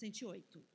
108.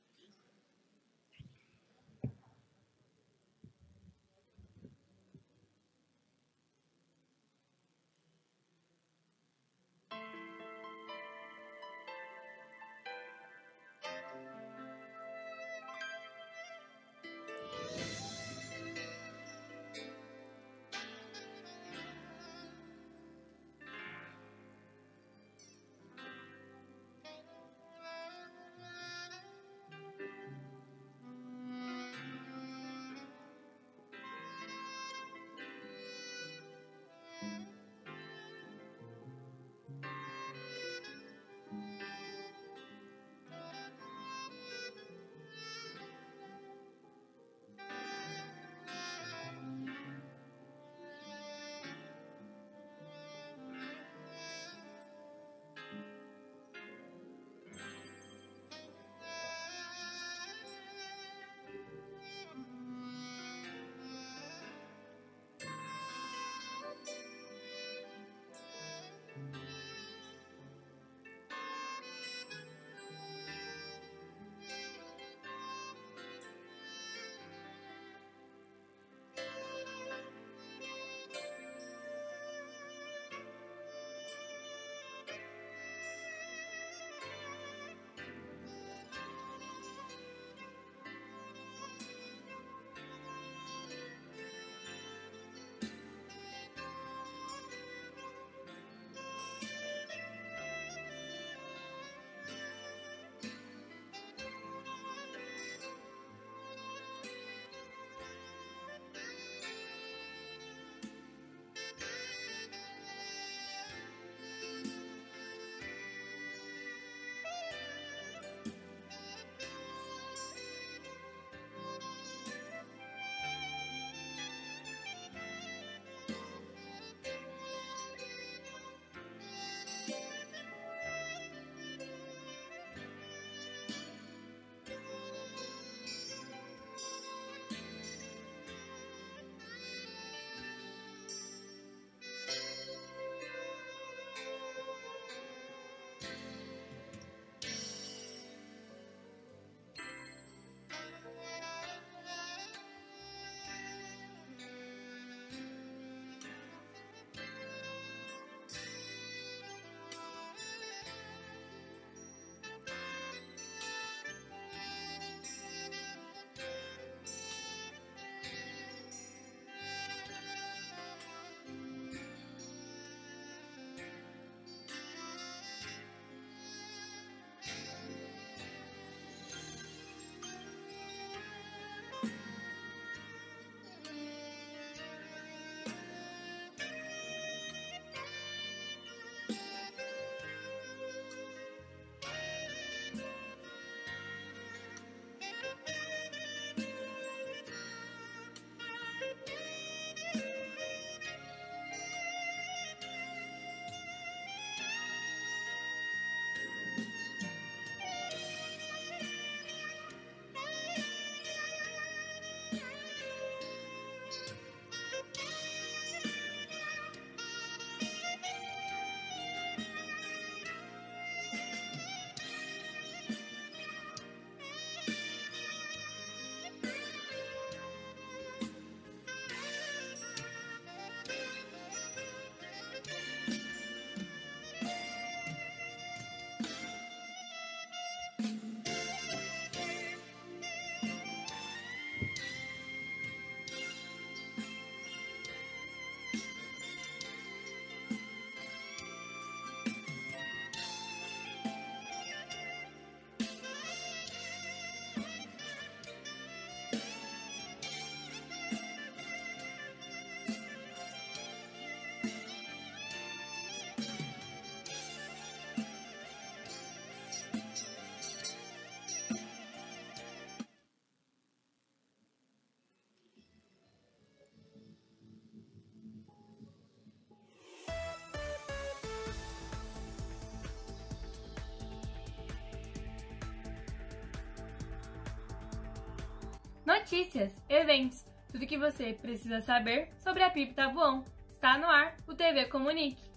Notícias, eventos, tudo que você precisa saber sobre a PIP Taboão. Está no ar o TV Comunique.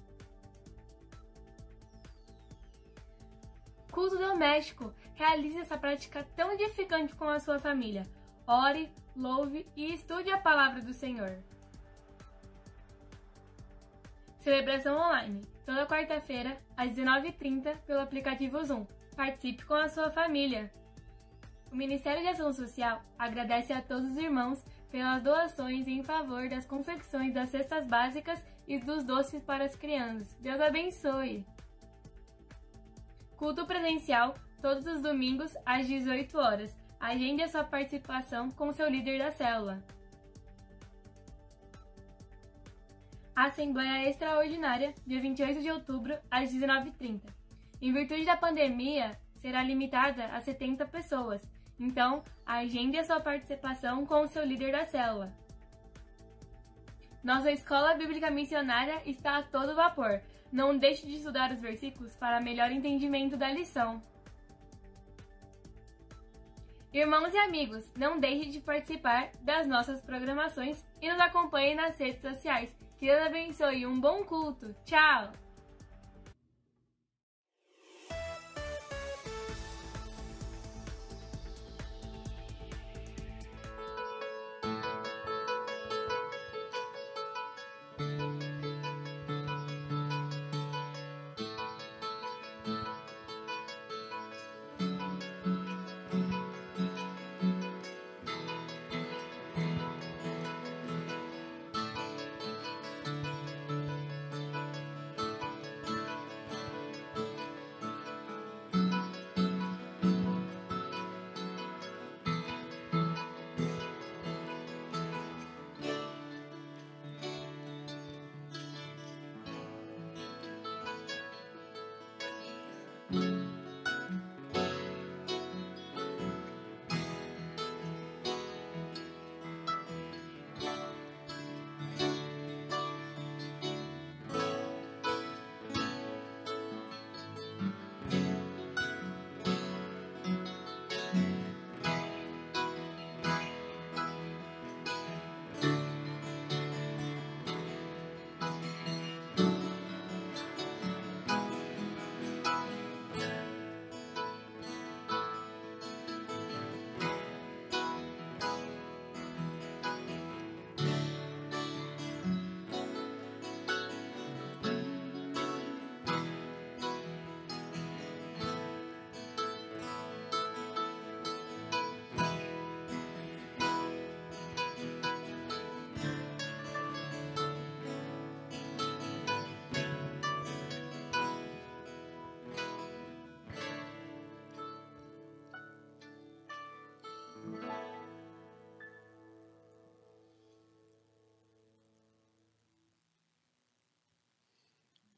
Culto doméstico. Realize essa prática tão edificante com a sua família. Ore, louve e estude a palavra do Senhor. Celebração online. Toda quarta-feira, às 19h30, pelo aplicativo Zoom. Participe com a sua família. O Ministério de Ação Social agradece a todos os irmãos pelas doações em favor das confecções das cestas básicas e dos doces para as crianças. Deus abençoe! Culto presencial, todos os domingos, às 18 horas. Agende a sua participação com seu líder da célula. Assembleia Extraordinária, dia 28 de outubro, às 19h30. Em virtude da pandemia, será limitada a 70 pessoas. Então, agende a sua participação com o seu líder da célula. Nossa Escola Bíblica Missionária está a todo vapor. Não deixe de estudar os versículos para melhor entendimento da lição. Irmãos e amigos, não deixe de participar das nossas programações e nos acompanhe nas redes sociais. Que Deus abençoe e um bom culto. Tchau!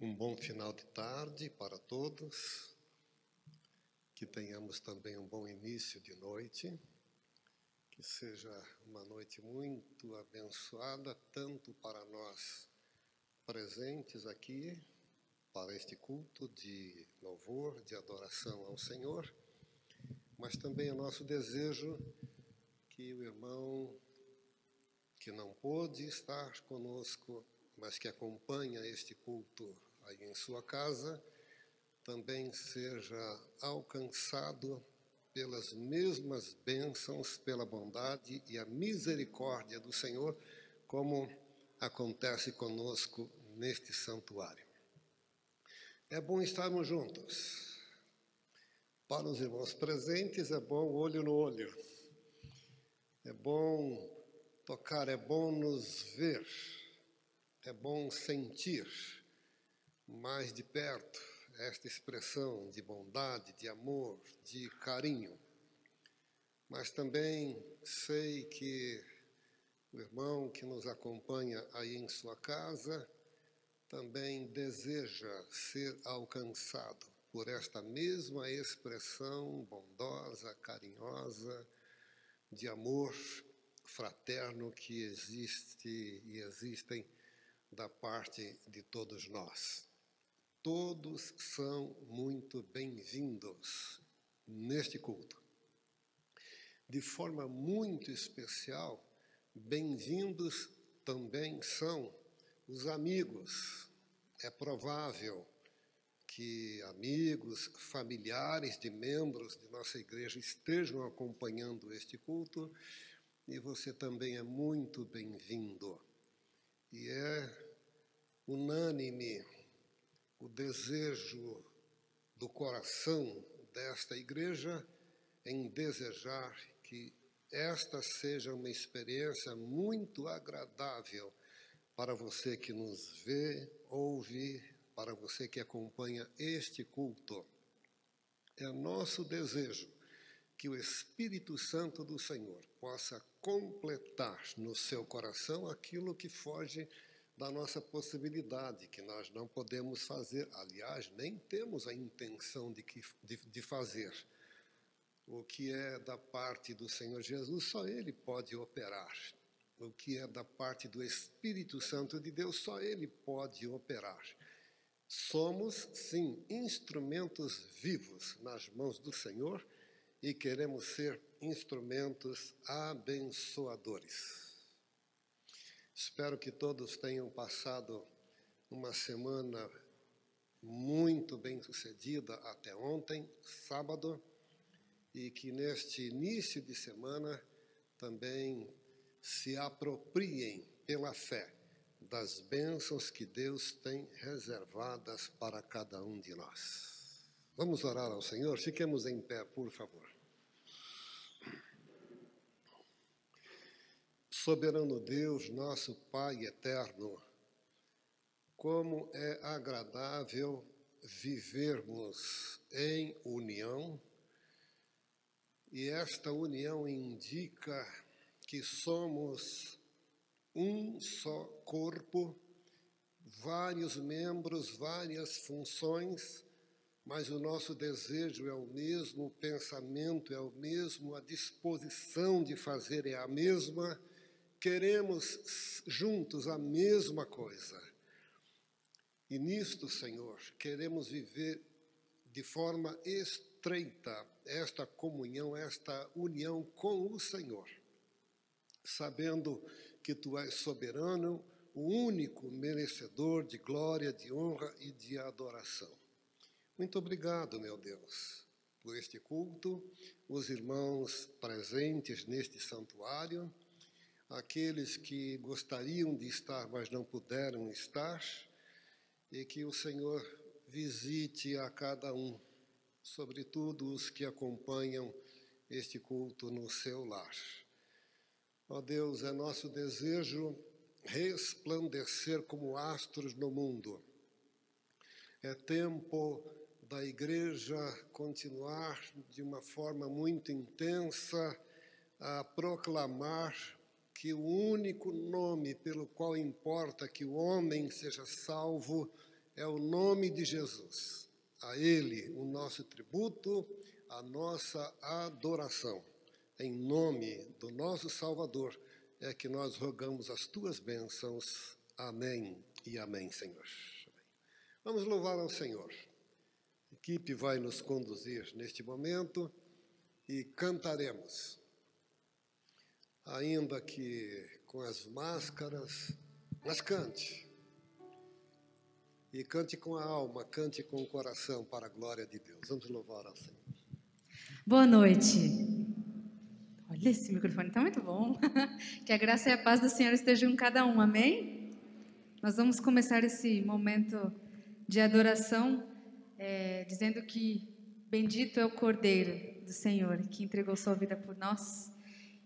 Um bom final de tarde para todos, que tenhamos também um bom início de noite, que seja uma noite muito abençoada, tanto para nós presentes aqui, para este culto de louvor, de adoração ao Senhor, mas também é nosso desejo que o irmão que não pôde estar conosco, mas que acompanha este culto aí em sua casa, também seja alcançado pelas mesmas bênçãos, pela bondade e a misericórdia do Senhor, como acontece conosco neste santuário. É bom estarmos juntos. Para os irmãos presentes, é bom olho no olho. É bom tocar, é bom nos ver, é bom sentir mais de perto esta expressão de bondade, de amor, de carinho. Mas também sei que o irmão que nos acompanha aí em sua casa também deseja ser alcançado por esta mesma expressão bondosa, carinhosa, de amor fraterno que existe e existem da parte de todos nós. Todos são muito bem-vindos neste culto. De forma muito especial, bem-vindos também são os amigos. É provável que amigos, familiares de membros de nossa igreja estejam acompanhando este culto, e você também é muito bem-vindo. E é unânime o desejo do coração desta igreja em desejar que esta seja uma experiência muito agradável para você que nos vê, ouve, para você que acompanha este culto. É nosso desejo que o Espírito Santo do Senhor possa completar no seu coração aquilo que foge da nossa possibilidade, que nós não podemos fazer, aliás, nem temos a intenção de fazer. O que é da parte do Senhor Jesus, só Ele pode operar. O que é da parte do Espírito Santo de Deus, só Ele pode operar. Somos, sim, instrumentos vivos nas mãos do Senhor e queremos ser instrumentos abençoadores. Espero que todos tenham passado uma semana muito bem-sucedida até ontem, sábado, e que neste início de semana também se apropriem pela fé das bênçãos que Deus tem reservadas para cada um de nós. Vamos orar ao Senhor? Fiquemos em pé, por favor. Soberano Deus, nosso Pai eterno, como é agradável vivermos em união, e esta união indica que somos um só corpo, vários membros, várias funções, mas o nosso desejo é o mesmo, o pensamento é o mesmo, a disposição de fazer é a mesma, queremos juntos a mesma coisa. E nisto, Senhor, queremos viver de forma estreita esta comunhão, esta união com o Senhor, sabendo que Tu és soberano, o único merecedor de glória, de honra e de adoração. Muito obrigado, meu Deus, por este culto, os irmãos presentes neste santuário, aqueles que gostariam de estar, mas não puderam estar, e que o Senhor visite a cada um, sobretudo os que acompanham este culto no seu lar. Ó Deus, é nosso desejo resplandecer como astros no mundo. É tempo da igreja continuar de uma forma muito intensa a proclamar que o único nome pelo qual importa que o homem seja salvo é o nome de Jesus. A Ele o nosso tributo, a nossa adoração. Em nome do nosso Salvador é que nós rogamos as Tuas bênçãos. Amém e amém, Senhor. Vamos louvar ao Senhor. A equipe vai nos conduzir neste momento e cantaremos. Ainda que com as máscaras, mas cante. E cante com a alma, cante com o coração para a glória de Deus. Vamos louvar ao Senhor. Boa noite. Olha, esse microfone está muito bom. Que a graça e a paz do Senhor estejam com cada um, amém? Nós vamos começar esse momento de adoração dizendo que bendito é o Cordeiro do Senhor, que entregou sua vida por nós.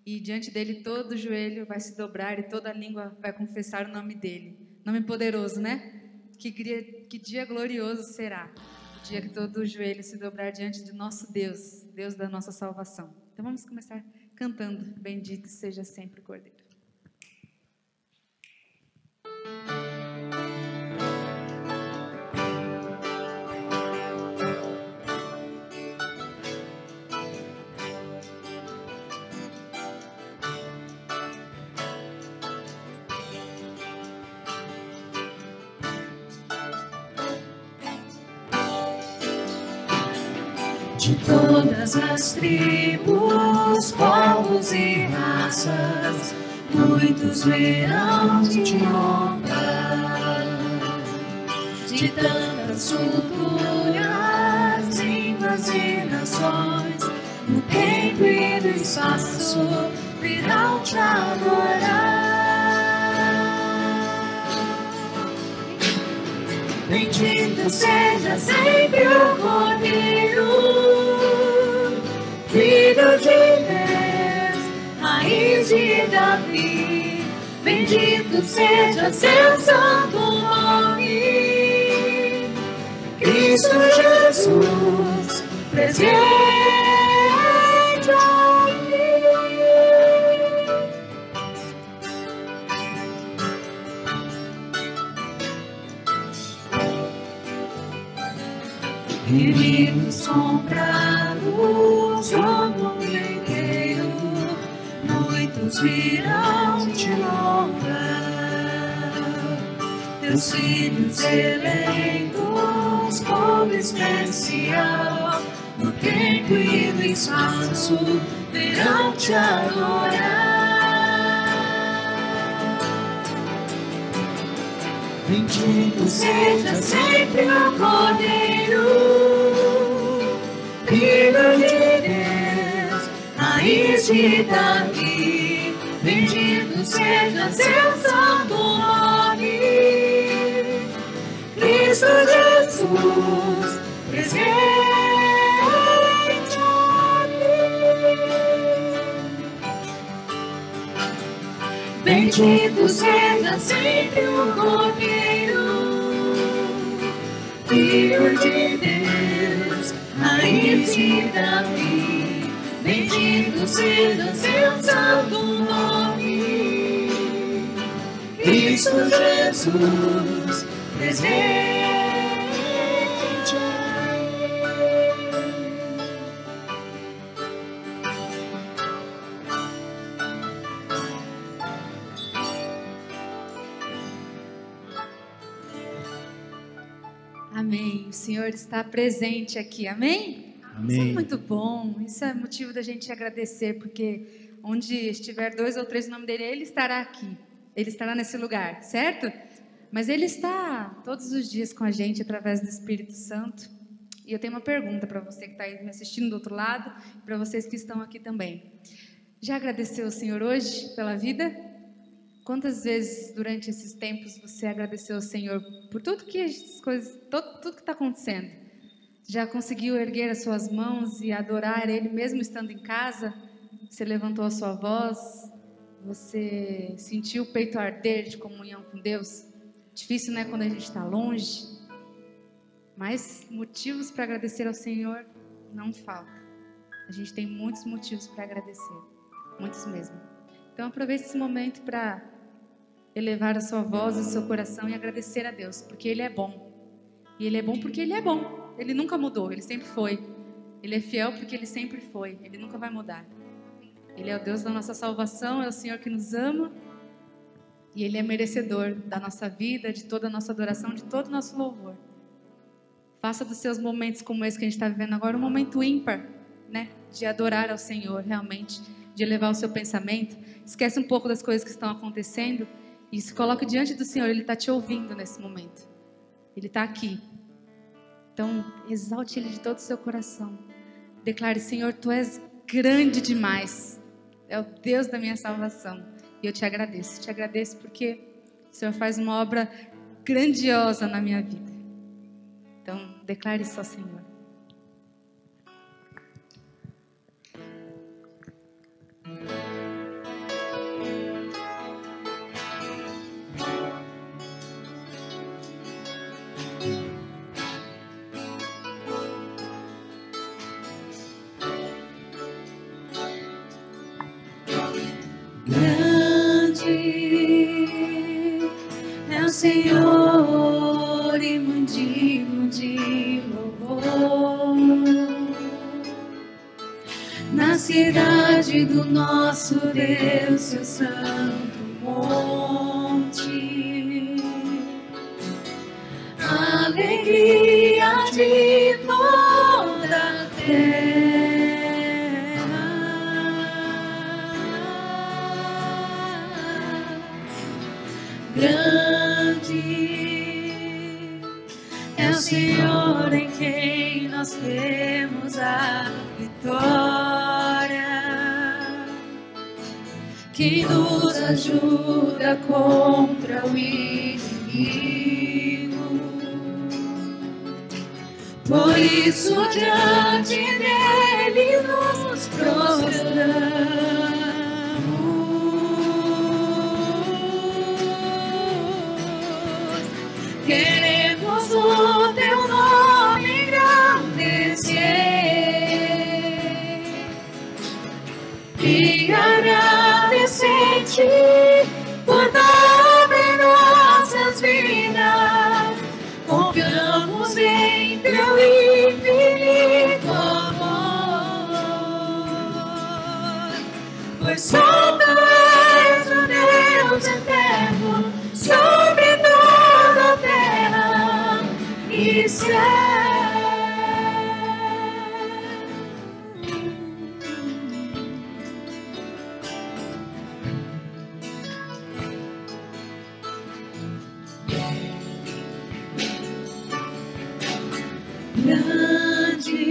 E diante dele todo joelho vai se dobrar e toda língua vai confessar o nome dele. Nome poderoso, né? Que dia glorioso será o dia que todo joelho se dobrar diante do nosso Deus, Deus da nossa salvação. Então vamos começar cantando: bendito seja sempre o Cordeiro. De todas as tribos, povos e raças, muitos verão te honrar. De tantas culturas povos e nações, no tempo e no espaço, virão te adorar. Bendito seja sempre o Cordeiro, Filho de Deus, raiz de Davi. Bendito seja seu santo nome, Cristo Jesus, presente aqui. Inimigos comprados ao mundo inteiro, muitos virão te louvar. Teus filhos eleitos, povo especial, no tempo e no espaço, virão te adorar. Bendito seja sempre o Cordeiro, Filho de Deus, raiz de Davi. Bendito seja seu santo nome, Cristo Jesus, presente aqui. Bendito seja sempre o Cordeiro, Filho de Deus, raiz de Davi. Bendito seja seu santo nome, Cristo Jesus, presente Amém. O Senhor está presente aqui. Amém? Amém. Isso é muito bom. Isso é motivo da gente agradecer, porque onde estiver 2 ou 3 no nome dele, ele estará aqui. Ele estará nesse lugar, certo? Mas ele está todos os dias com a gente através do Espírito Santo. E eu tenho uma pergunta para você que está aí me assistindo do outro lado, e para vocês que estão aqui também. Já agradeceu ao Senhor hoje pela vida? Quantas vezes durante esses tempos você agradeceu ao Senhor por tudo que as coisas, tudo que está acontecendo? Já conseguiu erguer as suas mãos e adorar Ele mesmo estando em casa? Você levantou a sua voz? Você sentiu o peito arder de comunhão com Deus? Difícil, né, quando a gente está longe? Mas motivos para agradecer ao Senhor não faltam. A gente tem muitos motivos para agradecer, muitos mesmo. Então aproveite esse momento para elevar a sua voz e o seu coração e agradecer a Deus, porque Ele é bom. E Ele é bom porque Ele é bom. Ele nunca mudou, Ele sempre foi. Ele é fiel porque Ele sempre foi. Ele nunca vai mudar. Ele é o Deus da nossa salvação, é o Senhor que nos ama. E Ele é merecedor da nossa vida, de toda a nossa adoração, de todo o nosso louvor. Faça dos seus momentos como esse que a gente está vivendo agora um momento ímpar, né? De adorar ao Senhor, realmente, de elevar o seu pensamento. Esquece um pouco das coisas que estão acontecendo e se coloque diante do Senhor. Ele está te ouvindo nesse momento. Ele está aqui. Então, exalte Ele de todo o seu coração. Declare: Senhor, Tu és grande demais. É o Deus da minha salvação. E eu te agradeço. Te agradeço porque o Senhor faz uma obra grandiosa na minha vida. Então, declare isso ao Senhor. Senhor, e digno de louvor, na cidade do nosso Deus, seu santo monte, alegria de toda a terra, grande é o Senhor em quem nós nós temos a vitória. Que nos ajuda contra o inimigo. Por isso diante dele nos prostramos. Queremos o teu nome engrandecer e agradecer-te por dar nossas vidas. Confiamos em teu infinito amor, pois só tu és o Deus eterno sobre toda a terra e céu. Grande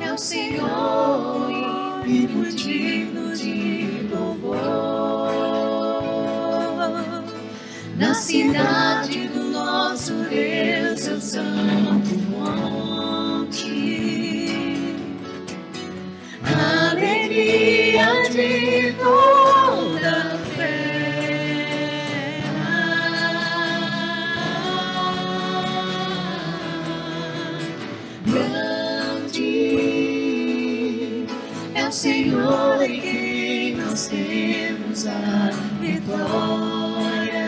é o Senhor e muito digno de louvor. Na cidade do nosso Deus, seu santo monte, alegria de toda a Senhor, em quem nós temos a vitória,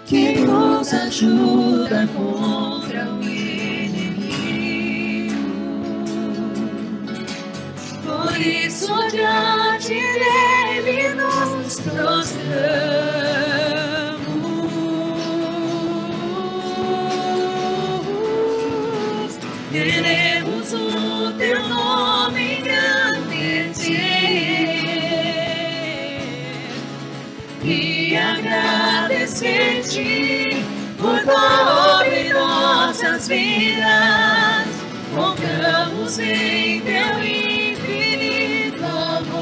que nos ajuda contra o inimigo. Por isso diante dele nos prostramos. Queremos o teu nome engrandecer e agradecer-te por tua obra em nossas vidas. Confiamos em teu infinito amor,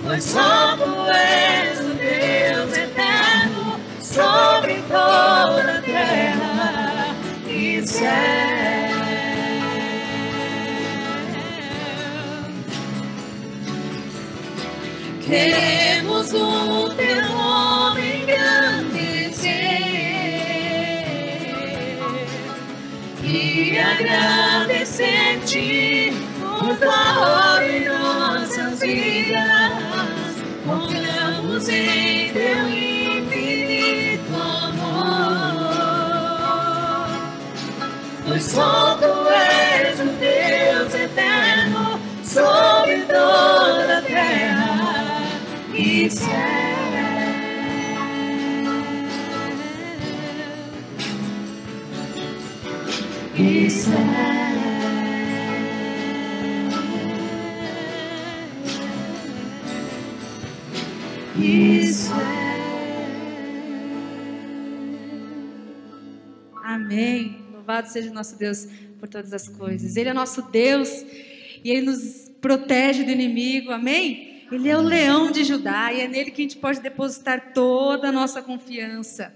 pois só tu és o Deus eterno sobre toda a terra e céu. Queremos o teu nome engrandecer e agradecer-te por tua obra em nossas vidas. Confiamos em teu infinito amor, pois só tu és o Deus eterno sobre toda a terra e céu. E céu. E céu. Amém. Louvado seja o nosso Deus por todas as coisas. Ele é nosso Deus e Ele nos protege do inimigo. Amém? Ele é o leão de Judá e é nele que a gente pode depositar toda a nossa confiança.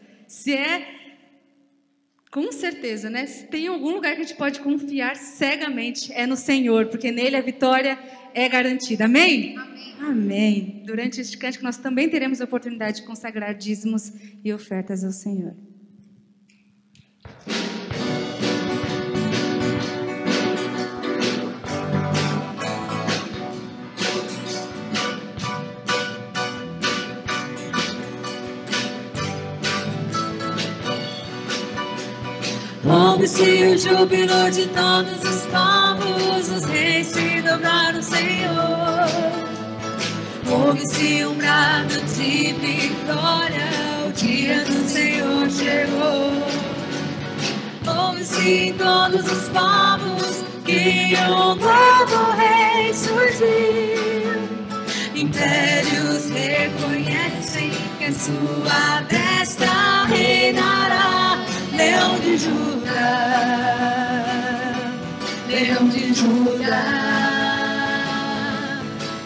Com certeza, né? Se tem algum lugar que a gente pode confiar cegamente, é no Senhor, porque nele a vitória é garantida. Amém? Amém. Amém. Durante este cântico nós também teremos a oportunidade de consagrar dízimos e ofertas ao Senhor. Ouve-se o júbilo de todos os povos, os reis se dobraram, Senhor. Ouve-se um brado de vitória, o dia do Senhor chegou. Ouve-se em todos os povos que um novo rei surgiu. Impérios reconhecem que a sua destra de Judá, Leão de Judá,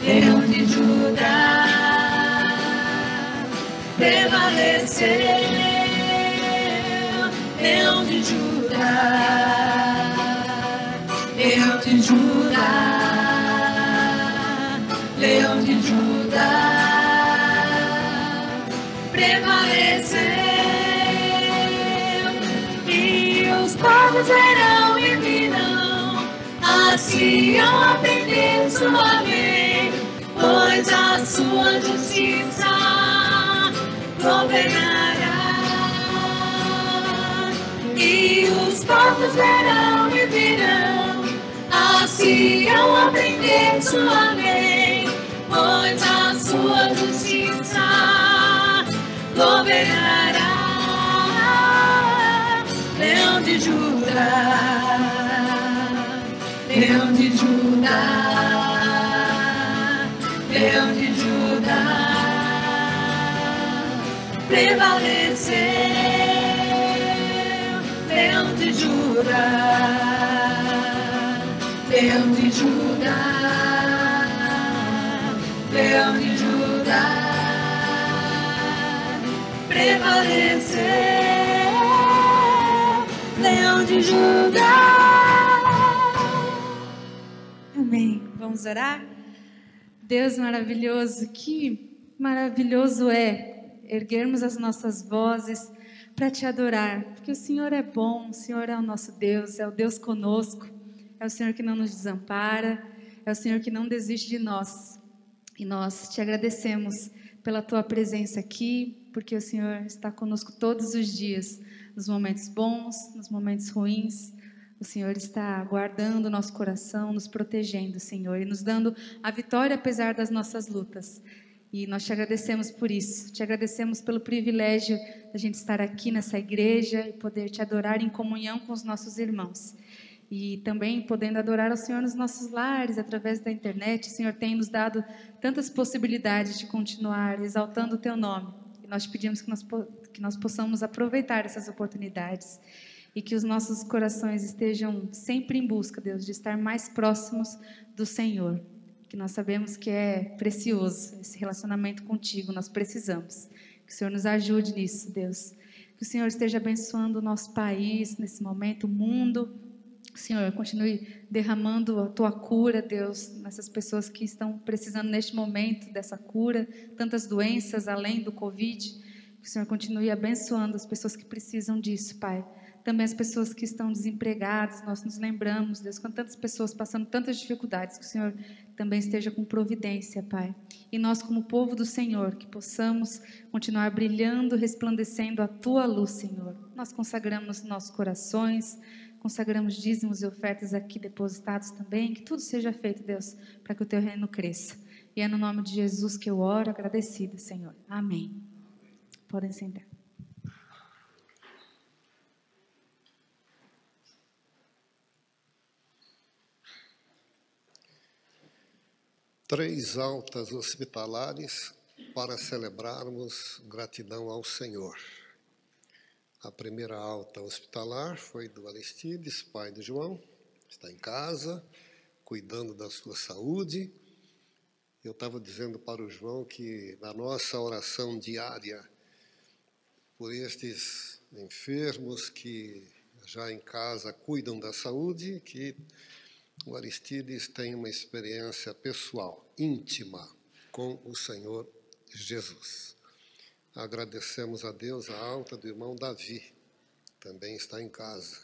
Leão de Judá, prevaleceu, Leão de Judá, Leão de Judá, Leão de Judá, prevaleceu, e os povos verão e virão, a Sião aprender sua lei, pois a sua justiça governará, e os povos verão e virão, a Sião aprender sua lei, pois a sua justiça governará. Leão de Judá, Leão de Judá, Leão de Judá, prevaleceu, Leão de Judá, Leão de Judá, Leão de Judá, prevaleceu, Leão de Judá. Amém. Vamos orar? Deus maravilhoso, que maravilhoso é erguermos as nossas vozes para te adorar, porque o Senhor é bom, o Senhor é o nosso Deus, é o Deus conosco, é o Senhor que não nos desampara, é o Senhor que não desiste de nós. E nós te agradecemos pela tua presença aqui, porque o Senhor está conosco todos os dias, nos momentos bons, nos momentos ruins. O Senhor está guardando o nosso coração, nos protegendo, Senhor, e nos dando a vitória apesar das nossas lutas. E nós te agradecemos por isso, te agradecemos pelo privilégio da gente estar aqui nessa igreja e poder te adorar em comunhão com os nossos irmãos. E também podendo adorar ao Senhor nos nossos lares, através da internet. O Senhor tem nos dado tantas possibilidades de continuar exaltando o teu nome. E nós te pedimos que nós possamos aproveitar essas oportunidades e que os nossos corações estejam sempre em busca, Deus, de estar mais próximos do Senhor. Que nós sabemos que é precioso esse relacionamento contigo, nós precisamos. Que o Senhor nos ajude nisso, Deus. Que o Senhor esteja abençoando o nosso país nesse momento, o mundo. Senhor, continue derramando a tua cura, Deus, nessas pessoas que estão precisando neste momento dessa cura, tantas doenças além do Covid. Que o Senhor continue abençoando as pessoas que precisam disso, Pai. Também as pessoas que estão desempregadas, nós nos lembramos, Deus, com tantas pessoas passando tantas dificuldades, que o Senhor também esteja com providência, Pai. E nós, como povo do Senhor, que possamos continuar brilhando, resplandecendo a tua luz, Senhor. Nós consagramos nossos corações, consagramos dízimos e ofertas aqui depositados também, que tudo seja feito, Deus, para que o teu reino cresça. E é no nome de Jesus que eu oro, agradecida, Senhor. Amém. Podem sentar. Três altas hospitalares para celebrarmos gratidão ao Senhor. A primeira alta hospitalar foi do Aristides, pai de João, está em casa, cuidando da sua saúde. Eu estava dizendo para o João que na nossa oração diária, por estes enfermos que já em casa cuidam da saúde, que o Aristides tem uma experiência pessoal, íntima, com o Senhor Jesus. Agradecemos a Deus a alta do irmão Davi, também está em casa.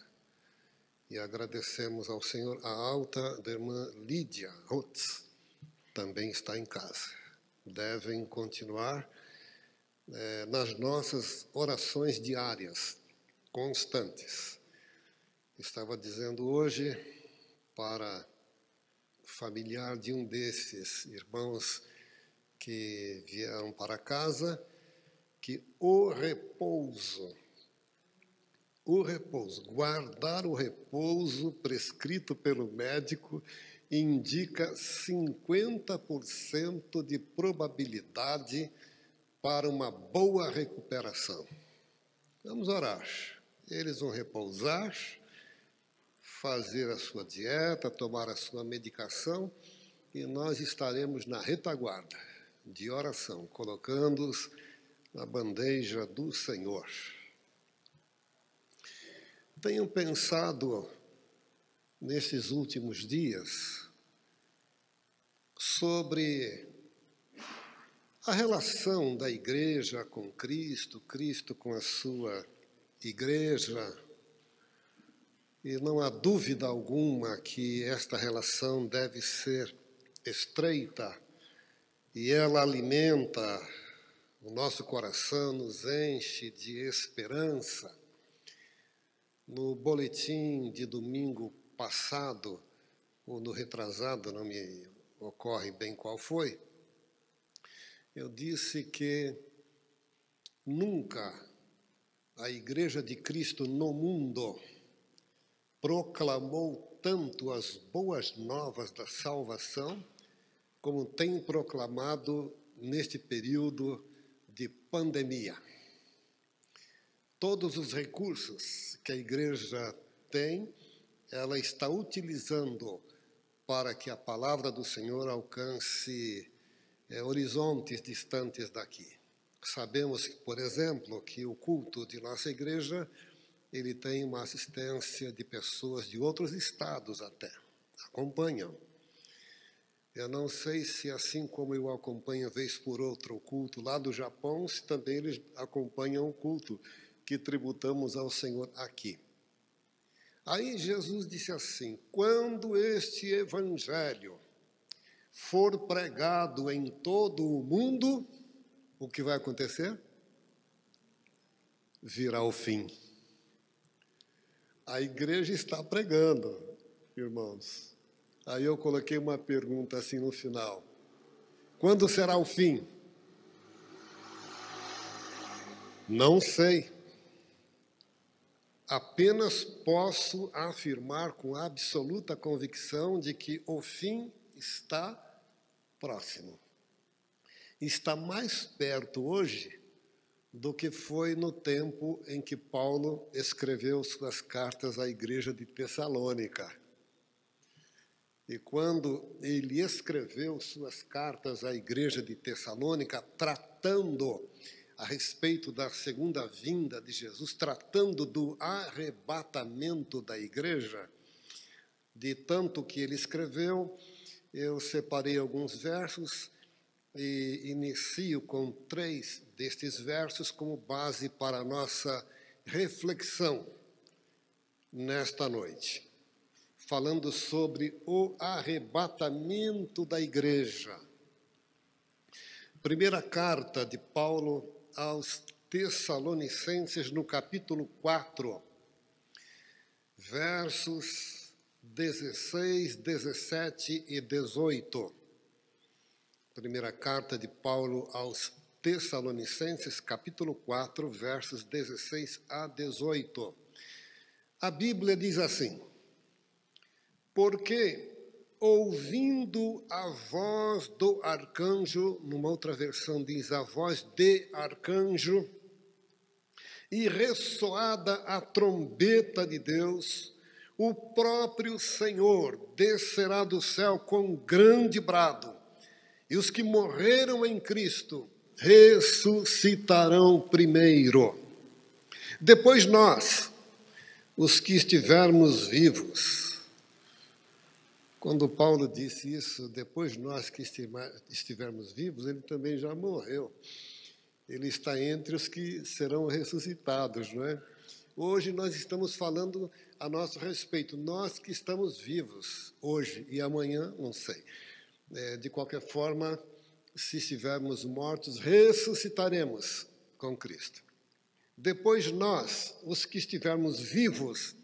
E agradecemos ao Senhor a alta da irmã Lídia Rotz, também está em casa. Devem continuar nas nossas orações diárias, constantes. Estava dizendo hoje para familiar de um desses irmãos que vieram para casa, que o repouso, guardar o repouso prescrito pelo médico indica 50% de probabilidade para uma boa recuperação. Vamos orar eles vão repousar, fazer a sua dieta, tomar a sua medicação, e nós estaremos na retaguarda de oração, colocando-os na bandeja do Senhor. Tenho pensado nesses últimos dias sobre a relação da igreja com Cristo, Cristo com a sua igreja, e não há dúvida alguma que esta relação deve ser estreita e ela alimenta o nosso coração, nos enche de esperança. No boletim de domingo passado, ou no retrasado, não me ocorre bem qual foi, eu disse que nunca a Igreja de Cristo no mundo proclamou tanto as boas novas da salvação como tem proclamado neste período de pandemia. Todos os recursos que a Igreja tem, ela está utilizando para que a palavra do Senhor alcance horizontes distantes daqui. Sabemos, por exemplo, que o culto de nossa igreja ele tem uma assistência de pessoas de outros estados até, acompanham. Eu não sei se, assim como eu acompanho vez por outra o culto lá do Japão, se também eles acompanham o culto que tributamos ao Senhor aqui. Aí Jesus disse assim: quando este evangelho for pregado em todo o mundo, o que vai acontecer? Virá o fim. A igreja está pregando, irmãos. Aí eu coloquei uma pergunta assim no final: quando será o fim? Não sei. Apenas posso afirmar com absoluta convicção de que o fim está próximo. Está mais perto hoje do que foi no tempo em que Paulo escreveu suas cartas à igreja de Tessalônica. E quando ele escreveu suas cartas à igreja de Tessalônica, tratando a respeito da segunda vinda de Jesus, tratando do arrebatamento da igreja, de tanto que ele escreveu, eu separei alguns versos e inicio com 3 destes versos como base para a nossa reflexão nesta noite, falando sobre o arrebatamento da igreja. Primeira carta de Paulo aos Tessalonicenses, no capítulo 4, versos 16, 17 e 18. Primeira carta de Paulo aos Tessalonicenses, capítulo 4, versos 16 a 18. A Bíblia diz assim: porque, ouvindo a voz do arcanjo, numa outra versão diz a voz de arcanjo, e ressoada a trombeta de Deus, o próprio Senhor descerá do céu com grande brado, e os que morreram em Cristo ressuscitarão primeiro. Depois nós, os que estivermos vivos. Quando Paulo disse isso, depois nós que estivermos vivos, ele também já morreu. Ele está entre os que serão ressuscitados, não é? Hoje nós estamos falando a nosso respeito, nós que estamos vivos, hoje e amanhã, não sei. De qualquer forma, se estivermos mortos, ressuscitaremos com Cristo. Depois nós, os que estivermos vivos,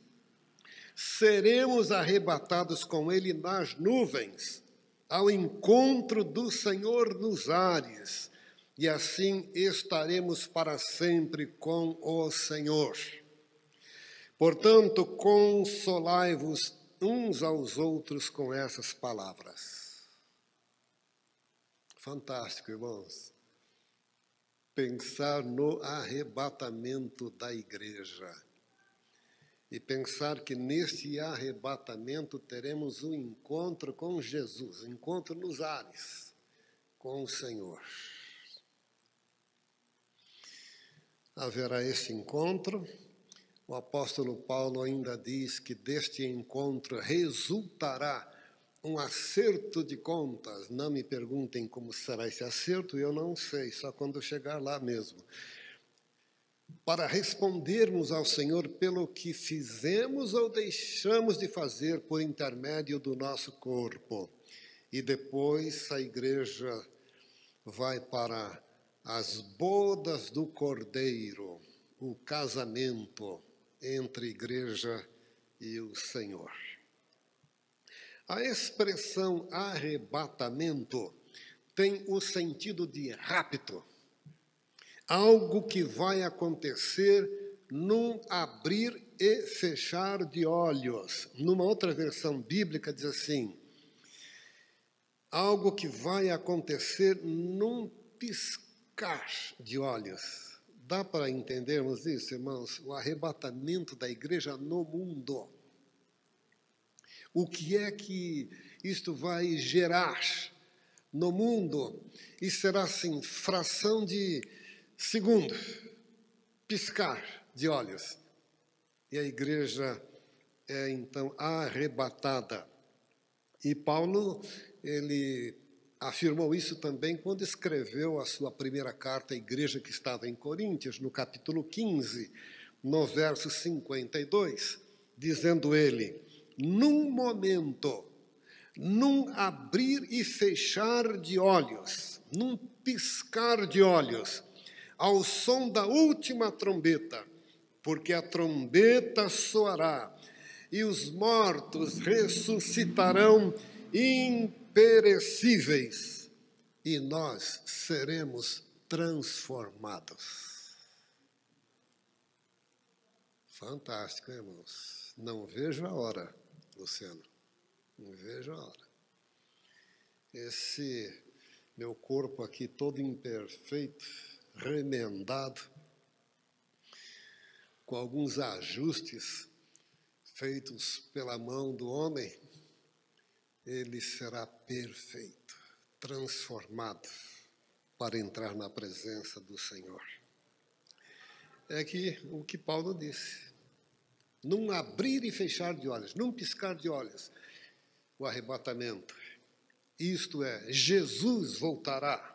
seremos arrebatados com ele nas nuvens, ao encontro do Senhor nos ares, e assim estaremos para sempre com o Senhor. Portanto, consolai-vos uns aos outros com essas palavras. Fantástico, irmãos. Pensar no arrebatamento da igreja. e pensar que neste arrebatamento teremos um encontro com Jesus, um encontro nos ares com o Senhor. Haverá esse encontro. O apóstolo Paulo ainda diz que deste encontro resultará um acerto de contas. Não me perguntem como será esse acerto, eu não sei, só quando chegar lá mesmo. Para respondermos ao Senhor pelo que fizemos ou deixamos de fazer por intermédio do nosso corpo. E depois a igreja vai para as bodas do Cordeiro, o casamento entre a igreja e o Senhor. A expressão arrebatamento tem o sentido de rapto, algo que vai acontecer num abrir e fechar de olhos. Numa outra versão bíblica diz assim, algo que vai acontecer num piscar de olhos. Dá para entendermos isso, irmãos? O arrebatamento da igreja no mundo. O que é que isto vai gerar no mundo? E será assim, fração de segundo, piscar de olhos. E a igreja é então arrebatada. E Paulo, ele afirmou isso também quando escreveu a sua primeira carta à igreja que estava em Coríntios, no capítulo 15, no verso 52, dizendo ele, num momento, num abrir e fechar de olhos, num piscar de olhos, ao som da última trombeta, porque a trombeta soará, e os mortos ressuscitarão imperecíveis, e nós seremos transformados. Fantástico, irmãos. Não vejo a hora, Luciano. Não vejo a hora. Esse meu corpo aqui todo imperfeito, remendado, com alguns ajustes feitos pela mão do homem, ele será perfeito, transformado para entrar na presença do Senhor. É que o que Paulo disse, num abrir e fechar de olhos, num piscar de olhos, o arrebatamento, isto é, Jesus voltará.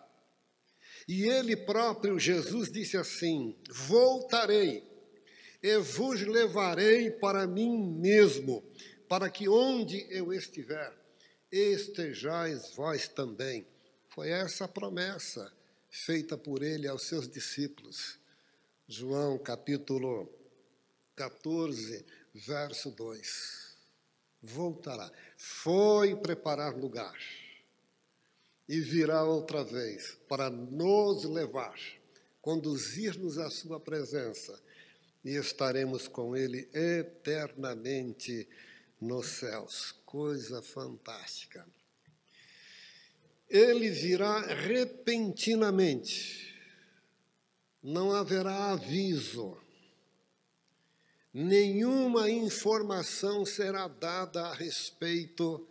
E ele próprio, Jesus, disse assim, voltarei e vos levarei para mim mesmo, para que onde eu estiver, estejais vós também. Foi essa a promessa feita por ele aos seus discípulos. João, capítulo 14, verso 2. Voltará. Foi preparar lugar. E virá outra vez para nos levar, conduzir-nos à sua presença. E estaremos com ele eternamente nos céus. Coisa fantástica. Ele virá repentinamente. Não haverá aviso. Nenhuma informação será dada a respeito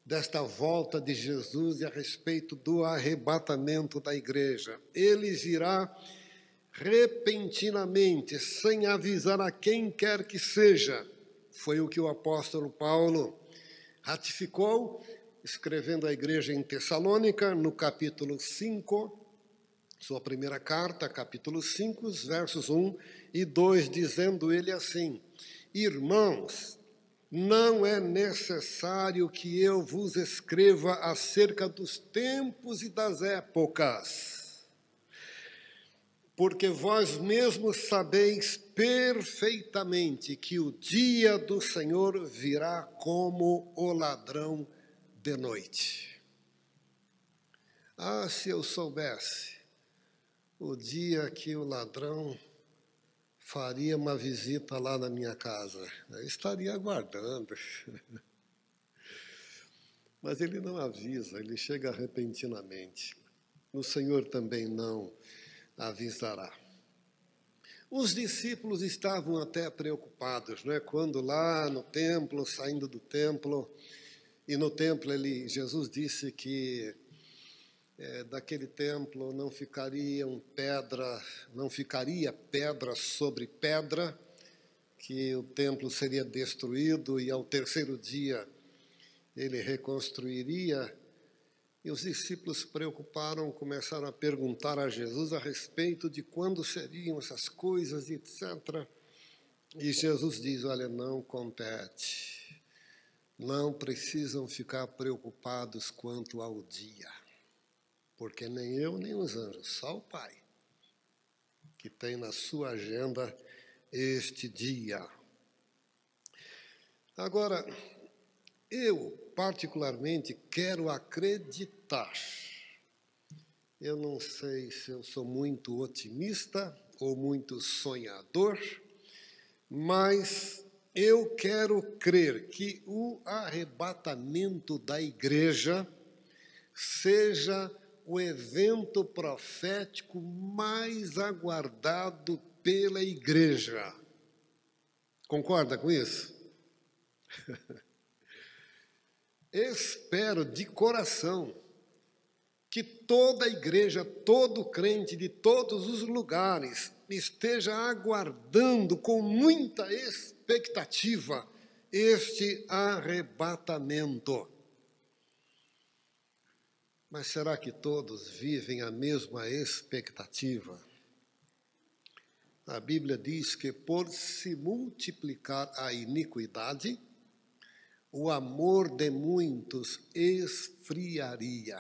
desta volta de Jesus e a respeito do arrebatamento da igreja. Ele virá repentinamente, sem avisar a quem quer que seja. Foi o que o apóstolo Paulo ratificou, escrevendo à igreja em Tessalônica, no capítulo 5, sua primeira carta, capítulo 5, os versos 1 e 2, dizendo ele assim, irmãos, não é necessário que eu vos escreva acerca dos tempos e das épocas, porque vós mesmos sabeis perfeitamente que o dia do Senhor virá como o ladrão de noite. Ah, se eu soubesse o dia que o ladrão faria uma visita lá na minha casa, eu estaria aguardando. Mas ele não avisa, ele chega repentinamente. O Senhor também não avisará. Os discípulos estavam até preocupados, não é? Quando lá no templo, saindo do templo, e no templo Jesus disse que daquele templo não ficaria pedra sobre pedra, que o templo seria destruído e ao terceiro dia ele reconstruiria. E os discípulos se preocuparam, começaram a perguntar a Jesus a respeito de quando seriam essas coisas, etc. E Jesus diz, olha, não compete, não precisam ficar preocupados quanto ao dia, porque nem eu nem os anjos, só o Pai, que tem na sua agenda este dia. Agora, eu particularmente quero acreditar. Eu não sei se eu sou muito otimista ou muito sonhador, mas eu quero crer que o arrebatamento da igreja seja o evento profético mais aguardado pela igreja. Concorda com isso? Espero de coração que toda a igreja, todo crente de todos os lugares esteja aguardando com muita expectativa este arrebatamento. Mas será que todos vivem a mesma expectativa? A Bíblia diz que por se multiplicar a iniquidade, o amor de muitos esfriaria.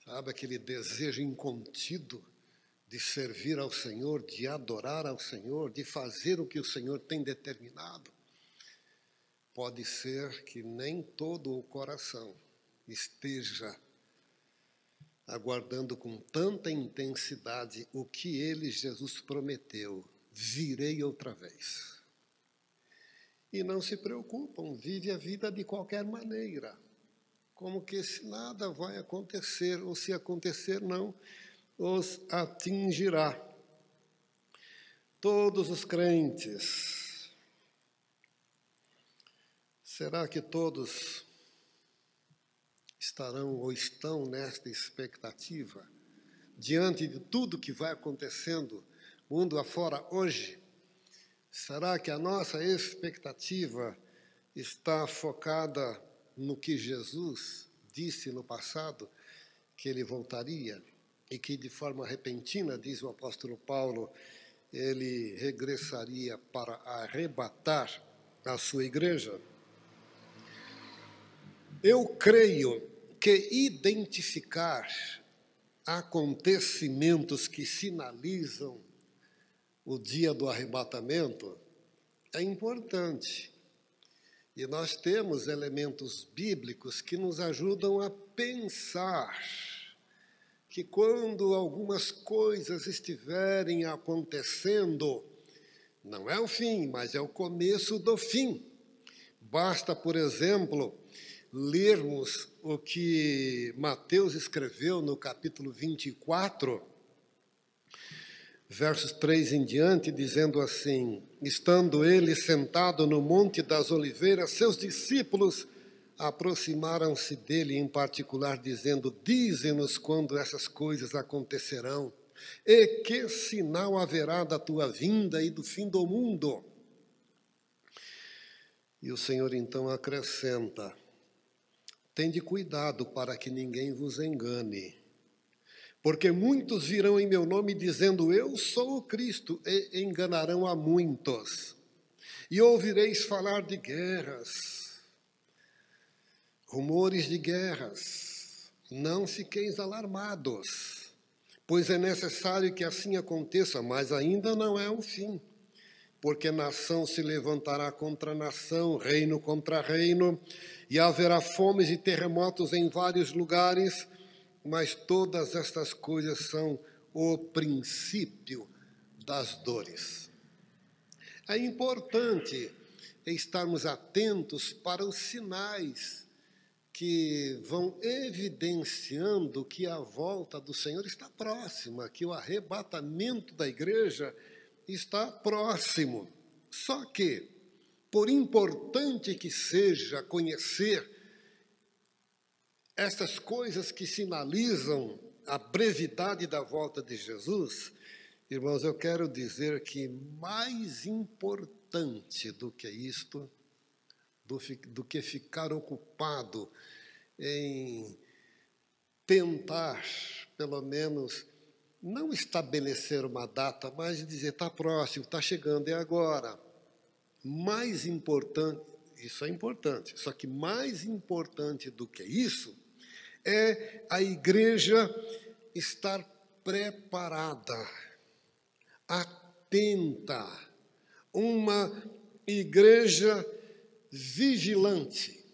Sabe aquele desejo incontido de servir ao Senhor, de adorar ao Senhor, de fazer o que o Senhor tem determinado? Pode ser que nem todo o coração esteja aguardando com tanta intensidade o que ele, Jesus, prometeu: virei outra vez. E não se preocupam, vive a vida de qualquer maneira, como que se nada vai acontecer, ou se acontecer não os atingirá. Todos os crentes, será que todos estarão ou estão nesta expectativa, diante de tudo que vai acontecendo mundo afora hoje? Será que a nossa expectativa está focada no que Jesus disse no passado, que ele voltaria e que de forma repentina, diz o apóstolo Paulo, ele regressaria para arrebatar a sua igreja? Eu creio que identificar acontecimentos que sinalizam o dia do arrebatamento é importante. E nós temos elementos bíblicos que nos ajudam a pensar que quando algumas coisas estiverem acontecendo, não é o fim, mas é o começo do fim. Basta, por exemplo, lermos o que Mateus escreveu no capítulo 24, versos 3 em diante, dizendo assim: estando ele sentado no Monte das Oliveiras, seus discípulos aproximaram-se dele em particular, dizendo: dize-nos quando essas coisas acontecerão, e que sinal haverá da tua vinda e do fim do mundo? E o Senhor então acrescenta: tende cuidado para que ninguém vos engane, porque muitos virão em meu nome dizendo: eu sou o Cristo, e enganarão a muitos. E ouvireis falar de guerras, rumores de guerras. Não fiqueis alarmados, pois é necessário que assim aconteça, mas ainda não é o fim. Porque nação se levantará contra nação, reino contra reino, e haverá fomes e terremotos em vários lugares, mas todas estas coisas são o princípio das dores. É importante estarmos atentos para os sinais que vão evidenciando que a volta do Senhor está próxima, que o arrebatamento da igreja está próximo. Só que, por importante que seja conhecer essas coisas que sinalizam a brevidade da volta de Jesus, irmãos, eu quero dizer que mais importante do que isto, do que ficar ocupado em tentar, pelo menos, não estabelecer uma data, mas dizer, está próximo, está chegando, é agora. Mais importante, isso é importante, só que mais importante do que isso é a igreja estar preparada, atenta, uma igreja vigilante.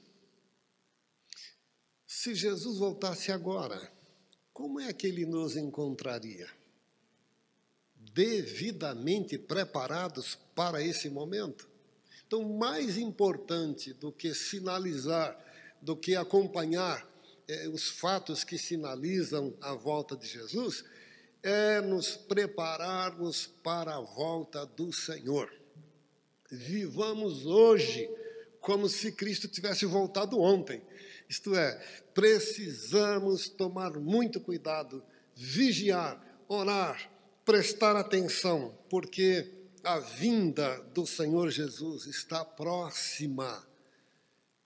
Se Jesus voltasse agora, como é que ele nos encontraria? Devidamente preparados para esse momento? Então, mais importante do que sinalizar, do que acompanhar os fatos que sinalizam a volta de Jesus, é nos prepararmos para a volta do Senhor. Vivamos hoje como se Cristo tivesse voltado ontem. Isto é, precisamos tomar muito cuidado, vigiar, orar, prestar atenção, porque a vinda do Senhor Jesus está próxima.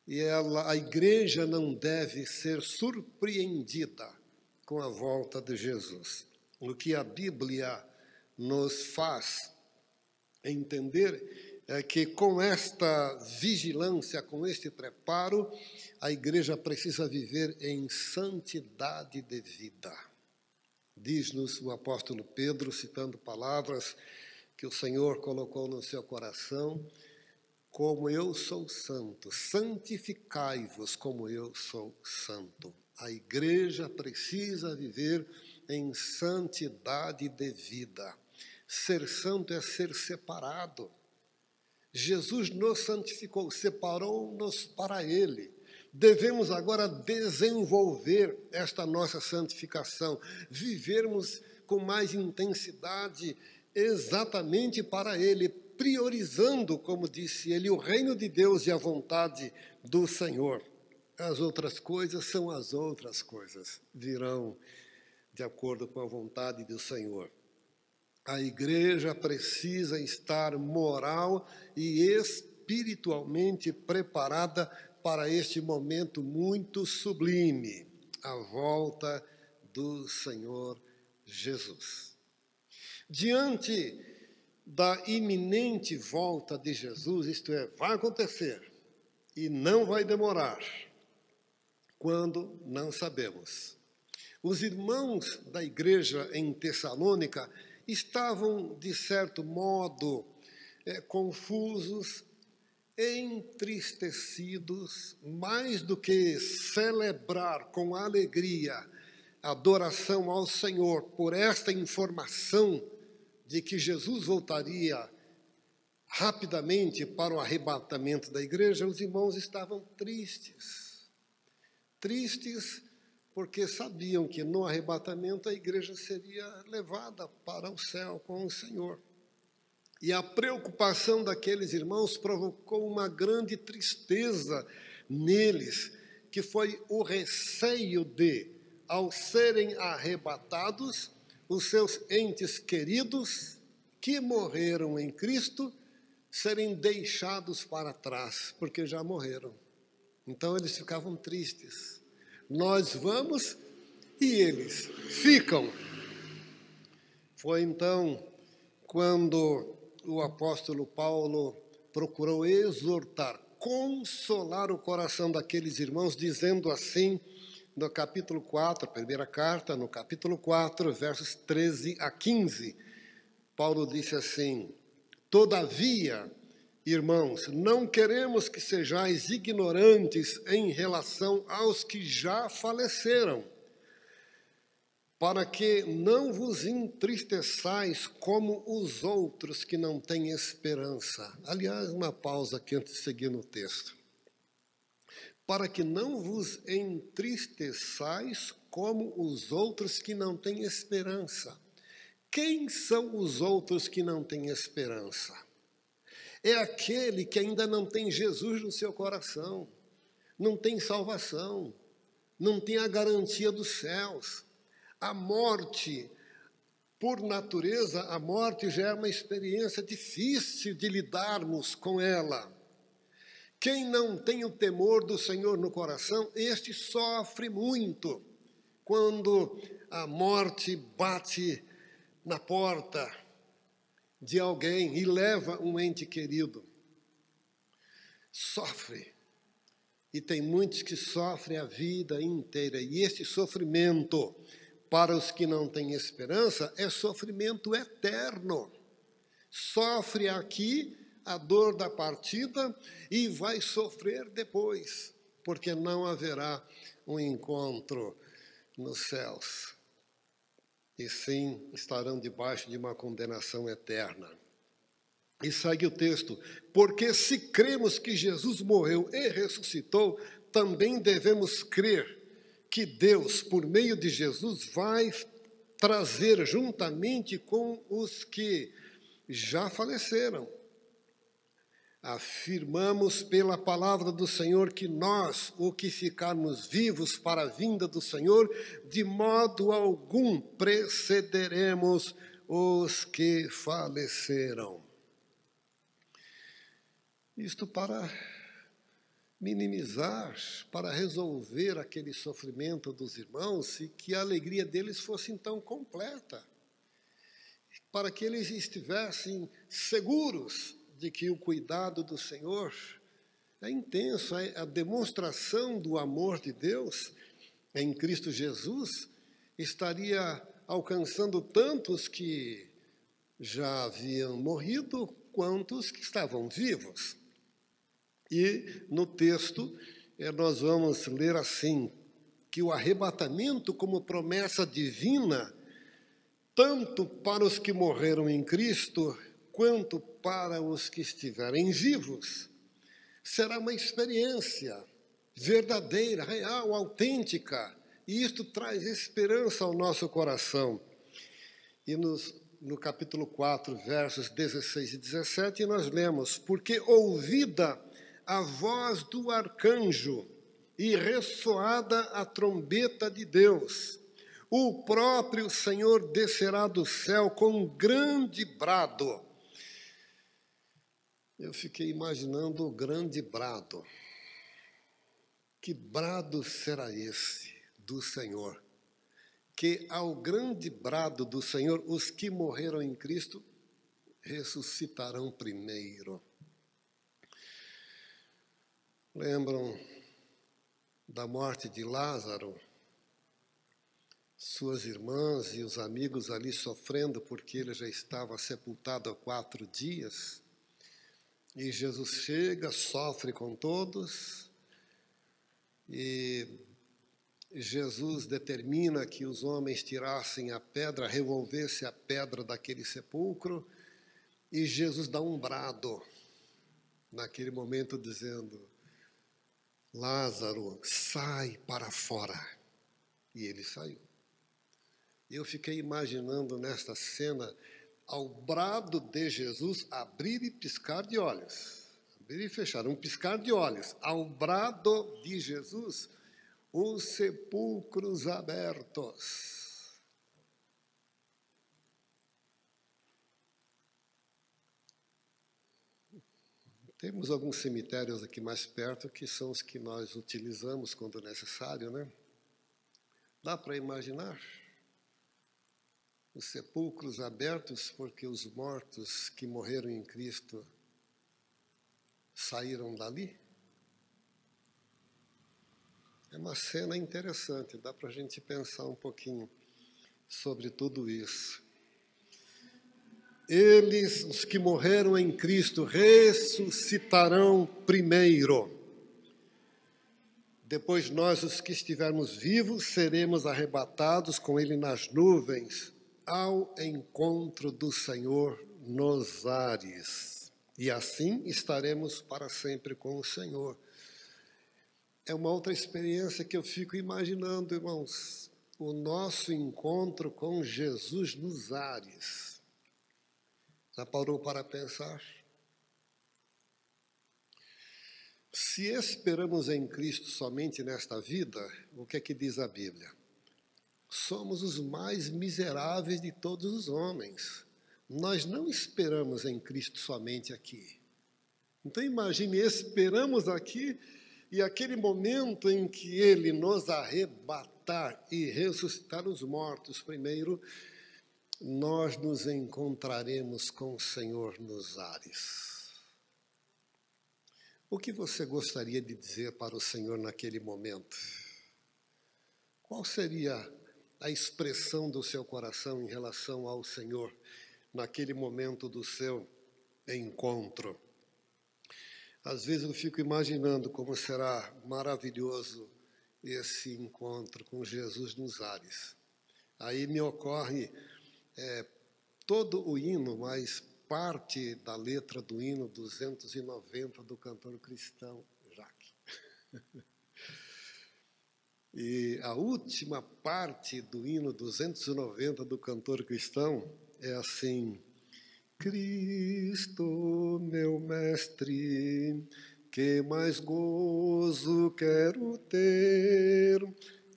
E a igreja não deve ser surpreendida com a volta de Jesus. O que a Bíblia nos faz entender é que com esta vigilância, com este preparo, a igreja precisa viver em santidade de vida. Diz-nos o apóstolo Pedro, citando palavras que o Senhor colocou no seu coração: como eu sou santo, santificai-vos como eu sou santo. A igreja precisa viver em santidade de vida. Ser santo é ser separado. Jesus nos santificou, separou-nos para Ele. Devemos agora desenvolver esta nossa santificação, vivermos com mais intensidade exatamente para Ele, priorizando, como disse ele, o reino de Deus e a vontade do Senhor. As outras coisas são as outras coisas, virão de acordo com a vontade do Senhor. A igreja precisa estar moral e espiritualmente preparada para este momento muito sublime, a volta do Senhor Jesus. Diante da iminente volta de Jesus, isto é, vai acontecer e não vai demorar. Quando? Não sabemos. Os irmãos da igreja em Tessalônica estavam, de certo modo, confusos, entristecidos, mais do que celebrar com alegria a adoração ao Senhor por esta informação de que Jesus voltaria rapidamente para o arrebatamento da igreja, os irmãos estavam tristes. Tristes porque sabiam que no arrebatamento a igreja seria levada para o céu com o Senhor. E a preocupação daqueles irmãos provocou uma grande tristeza neles, que foi o receio de, ao serem arrebatados, os seus entes queridos que morreram em Cristo serem deixados para trás, porque já morreram. Então eles ficavam tristes. Nós vamos e eles ficam. Foi então quando o apóstolo Paulo procurou exortar, consolar o coração daqueles irmãos, dizendo assim, no capítulo 4, primeira carta, no capítulo 4, versos 13 a 15, Paulo disse assim: todavia, irmãos, não queremos que sejais ignorantes em relação aos que já faleceram, para que não vos entristeçais como os outros que não têm esperança. Aliás, uma pausa aqui antes de seguir no texto. para que não vos entristeçais como os outros que não têm esperança. Quem são os outros que não têm esperança? É aquele que ainda não tem Jesus no seu coração, não tem salvação, não tem a garantia dos céus. A morte, por natureza, a morte já é uma experiência difícil de lidarmos com ela. Quem não tem o temor do Senhor no coração, este sofre muito quando a morte bate na porta de alguém e leva um ente querido. Sofre. E tem muitos que sofrem a vida inteira. E este sofrimento, para os que não têm esperança, é sofrimento eterno. Sofre aqui a dor da partida e vai sofrer depois, porque não haverá um encontro nos céus. E sim, estarão debaixo de uma condenação eterna. E segue o texto: porque se cremos que Jesus morreu e ressuscitou, também devemos crer que Deus, por meio de Jesus, vai trazer juntamente com os que já faleceram. Afirmamos pela palavra do Senhor que nós, o que ficarmos vivos para a vinda do Senhor, de modo algum precederemos os que faleceram. Isto para minimizar, para resolver aquele sofrimento dos irmãos e que a alegria deles fosse então completa, para que eles estivessem seguros de que o cuidado do Senhor é intenso, a demonstração do amor de Deus em Cristo Jesus estaria alcançando tantos que já haviam morrido, quanto os que estavam vivos. E no texto nós vamos ler assim, que o arrebatamento como promessa divina, tanto para os que morreram em Cristo, quanto para os que estiverem vivos, será uma experiência verdadeira, real, autêntica, e isto traz esperança ao nosso coração. E no capítulo 4, versos 16 e 17, nós lemos: porque ouvida a voz do arcanjo e ressoada a trombeta de Deus, o próprio Senhor descerá do céu com um grande brado. Eu fiquei imaginando o grande brado. Que brado será esse do Senhor? Que ao grande brado do Senhor, os que morreram em Cristo ressuscitarão primeiro. Lembram da morte de Lázaro? Suas irmãs e os amigos ali sofrendo porque ele já estava sepultado há 4 dias. E Jesus chega, sofre com todos, e Jesus determina que os homens tirassem a pedra, revolvesse a pedra daquele sepulcro, e Jesus dá um brado, naquele momento dizendo: Lázaro, sai para fora. E ele saiu. Eu fiquei imaginando nesta cena, ao brado de Jesus, abrir e piscar de olhos. Abrir e fechar, um piscar de olhos. Ao brado de Jesus, os sepulcros abertos. Temos alguns cemitérios aqui mais perto, que são os que nós utilizamos quando necessário, né? Dá para imaginar? Os sepulcros abertos, porque os mortos que morreram em Cristo saíram dali. É uma cena interessante, dá para a gente pensar um pouquinho sobre tudo isso. Eles, os que morreram em Cristo, ressuscitarão primeiro. Depois nós, os que estivermos vivos, seremos arrebatados com Ele nas nuvens, ao encontro do Senhor nos ares. E assim estaremos para sempre com o Senhor. é uma outra experiência que eu fico imaginando, irmãos, o nosso encontro com Jesus nos ares. Já parou para pensar? Se esperamos em Cristo somente nesta vida, o que é que diz a Bíblia? Somos os mais miseráveis de todos os homens. Nós não esperamos em Cristo somente aqui. Então imagine, esperamos aqui e aquele momento em que Ele nos arrebatar e ressuscitar os mortos primeiro, nós nos encontraremos com o Senhor nos ares. O que você gostaria de dizer para o Senhor naquele momento? Qual seria a expressão do seu coração em relação ao Senhor naquele momento do seu encontro? Às vezes eu fico imaginando como será maravilhoso esse encontro com Jesus nos ares. Aí me ocorre todo o hino, mas parte da letra do hino 290 do cantor cristão Jacques. E a última parte do hino 290 do cantor cristão é assim: Cristo, meu mestre, que mais gozo quero ter,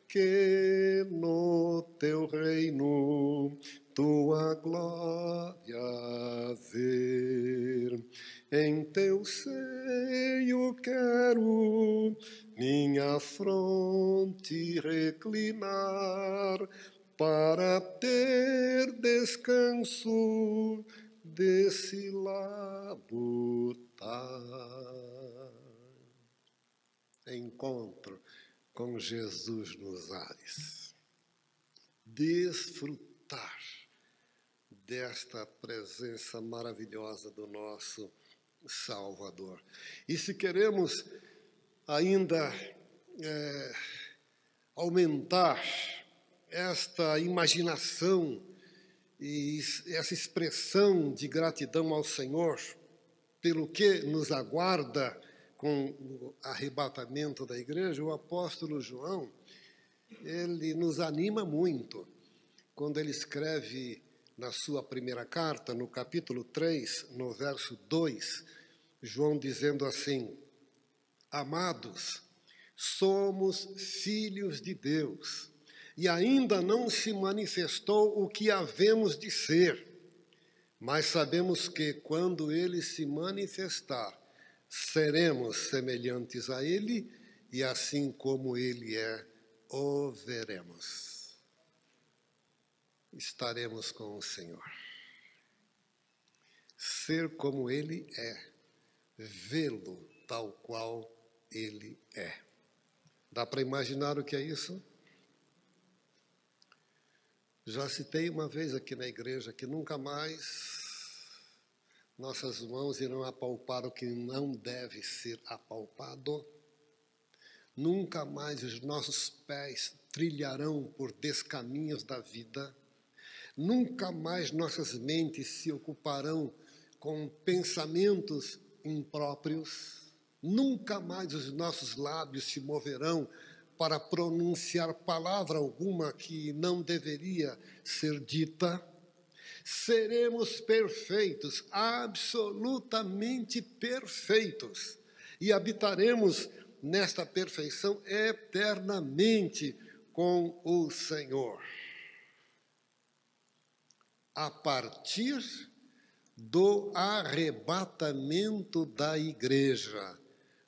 que no teu reino tua glória ver. Em teu seio quero minha fronte reclinar, para ter descanso desse labutar. Encontro com Jesus nos ares. Desfrutar desta presença maravilhosa do nosso Salvador. E se queremos ainda aumentar esta imaginação e essa expressão de gratidão ao Senhor pelo que nos aguarda com o arrebatamento da igreja, o apóstolo João, ele nos anima muito quando ele escreve na sua primeira carta, no capítulo 3, no verso 2, João dizendo assim: Amados, somos filhos de Deus, e ainda não se manifestou o que havemos de ser, mas sabemos que, quando Ele se manifestar, seremos semelhantes a Ele, e assim como Ele é, o veremos. Estaremos com o Senhor. Ser como Ele é, vê-lo tal qual Ele é. Dá para imaginar o que é isso? Já citei uma vez aqui na igreja que nunca mais nossas mãos irão apalpar o que não deve ser apalpado. Nunca mais os nossos pés trilharão por descaminhos da vida. Nunca mais nossas mentes se ocuparão com pensamentos impróprios. Nunca mais os nossos lábios se moverão para pronunciar palavra alguma que não deveria ser dita. Seremos perfeitos, absolutamente perfeitos, e habitaremos nesta perfeição eternamente com o Senhor. A partir do arrebatamento da igreja,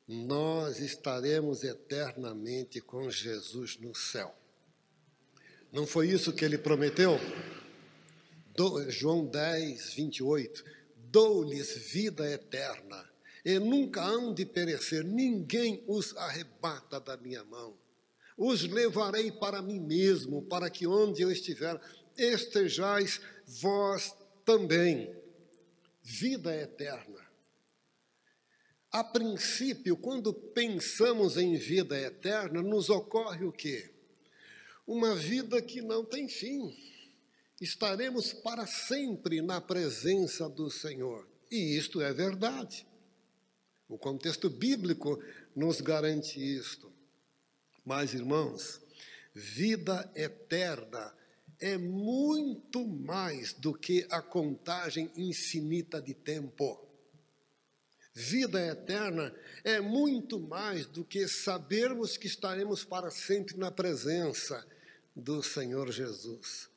nós estaremos eternamente com Jesus no céu. Não foi isso que ele prometeu? João 10, 28. Dou-lhes vida eterna, e nunca hão de perecer, ninguém os arrebata da minha mão. Os levarei para mim mesmo, para que onde eu estiver, estejais vós também. Vida eterna. A princípio, quando pensamos em vida eterna, nos ocorre o quê? Uma vida que não tem fim. Estaremos para sempre na presença do Senhor. E isto é verdade. O contexto bíblico nos garante isto. Mas, irmãos, vida eterna é muito mais do que a contagem infinita de tempo. Vida eterna é muito mais do que sabermos que estaremos para sempre na presença do Senhor Jesus.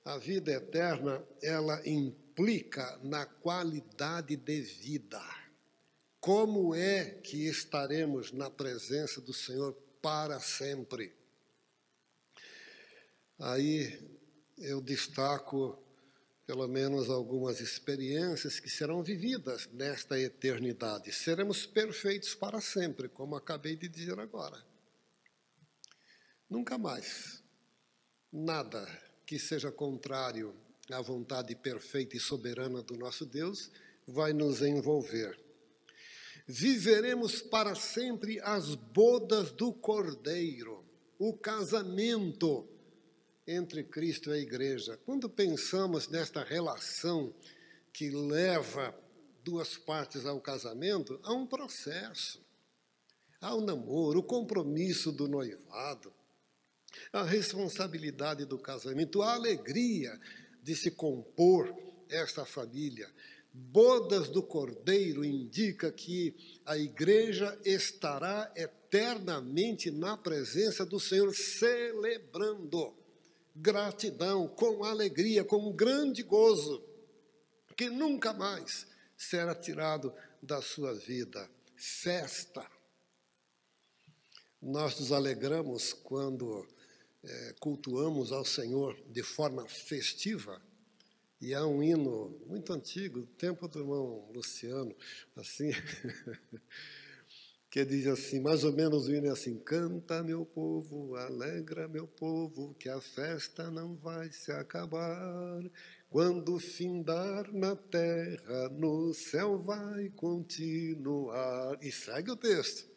A vida eterna, ela implica na qualidade de vida. Como é que estaremos na presença do Senhor para sempre? Aí eu destaco pelo menos algumas experiências que serão vividas nesta eternidade. Seremos perfeitos para sempre, como acabei de dizer agora. Nunca mais. Nada que seja contrário à vontade perfeita e soberana do nosso Deus vai nos envolver. Viveremos para sempre as bodas do Cordeiro, o casamento entre Cristo e a igreja. Quando pensamos nesta relação que leva duas partes ao casamento, há um processo. Há o namoro, o compromisso do noivado, a responsabilidade do casamento, a alegria de se compor esta família. Bodas do Cordeiro indica que a igreja estará eternamente na presença do Senhor, celebrando gratidão, com alegria, com um grande gozo, que nunca mais será tirado da sua vida. Festa. Nós nos alegramos quando cultuamos ao Senhor de forma festiva, e há um hino muito antigo, do tempo do irmão Luciano, assim, que diz assim, mais ou menos o hino é assim: canta, meu povo, alegra, meu povo, que a festa não vai se acabar. Quando findar na terra, no céu vai continuar. E segue o texto.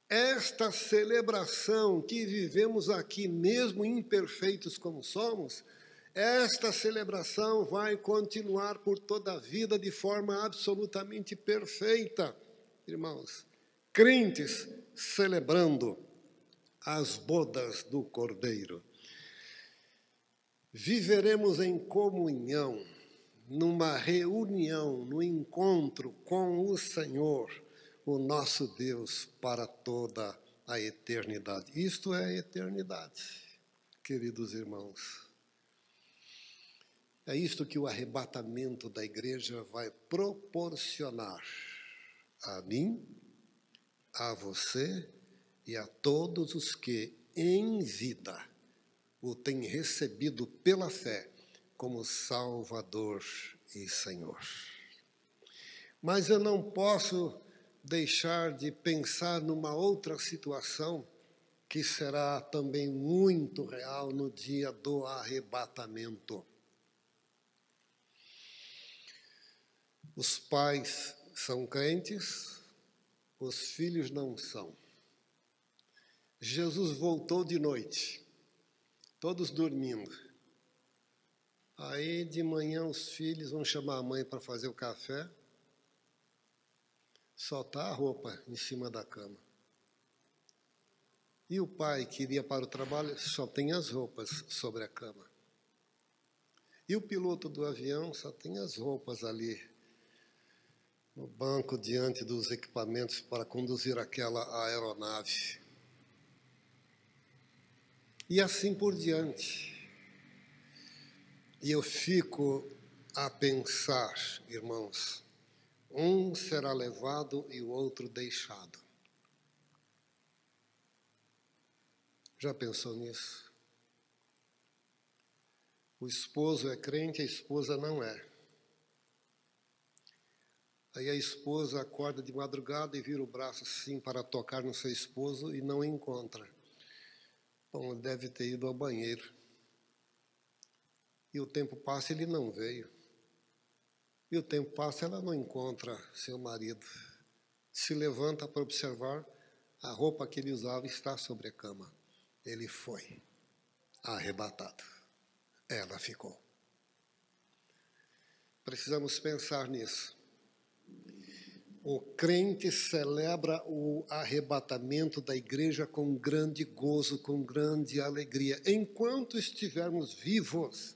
Esta celebração que vivemos aqui, mesmo imperfeitos como somos, esta celebração vai continuar por toda a vida de forma absolutamente perfeita, irmãos. Crentes celebrando as bodas do Cordeiro. Viveremos em comunhão, numa reunião, no encontro com o Senhor, o nosso Deus, para toda a eternidade. Isto é a eternidade, queridos irmãos. É isto que o arrebatamento da igreja vai proporcionar a mim, a você e a todos os que, em vida, o têm recebido pela fé como Salvador e Senhor. Mas eu não posso deixar de pensar numa outra situação que será também muito real no dia do arrebatamento. Os pais são crentes, os filhos não são. Jesus voltou de noite, todos dormindo. Aí de manhã os filhos vão chamar a mãe para fazer o café, só está a roupa em cima da cama. E o pai que iria para o trabalho só tem as roupas sobre a cama. E o piloto do avião só tem as roupas ali no banco diante dos equipamentos para conduzir aquela aeronave. E assim por diante. E eu fico a pensar, irmãos, um será levado e o outro deixado. Já pensou nisso? O esposo é crente, a esposa não é. Aí a esposa acorda de madrugada e vira o braço assim para tocar no seu esposo e não encontra. Bom, ele deve ter ido ao banheiro. E o tempo passa e ele não veio. E o tempo passa e ela não encontra seu marido. Se levanta para observar, a roupa que ele usava está sobre a cama. Ele foi arrebatado. Ela ficou. Precisamos pensar nisso. O crente celebra o arrebatamento da igreja com grande gozo, com grande alegria. Enquanto estivermos vivos,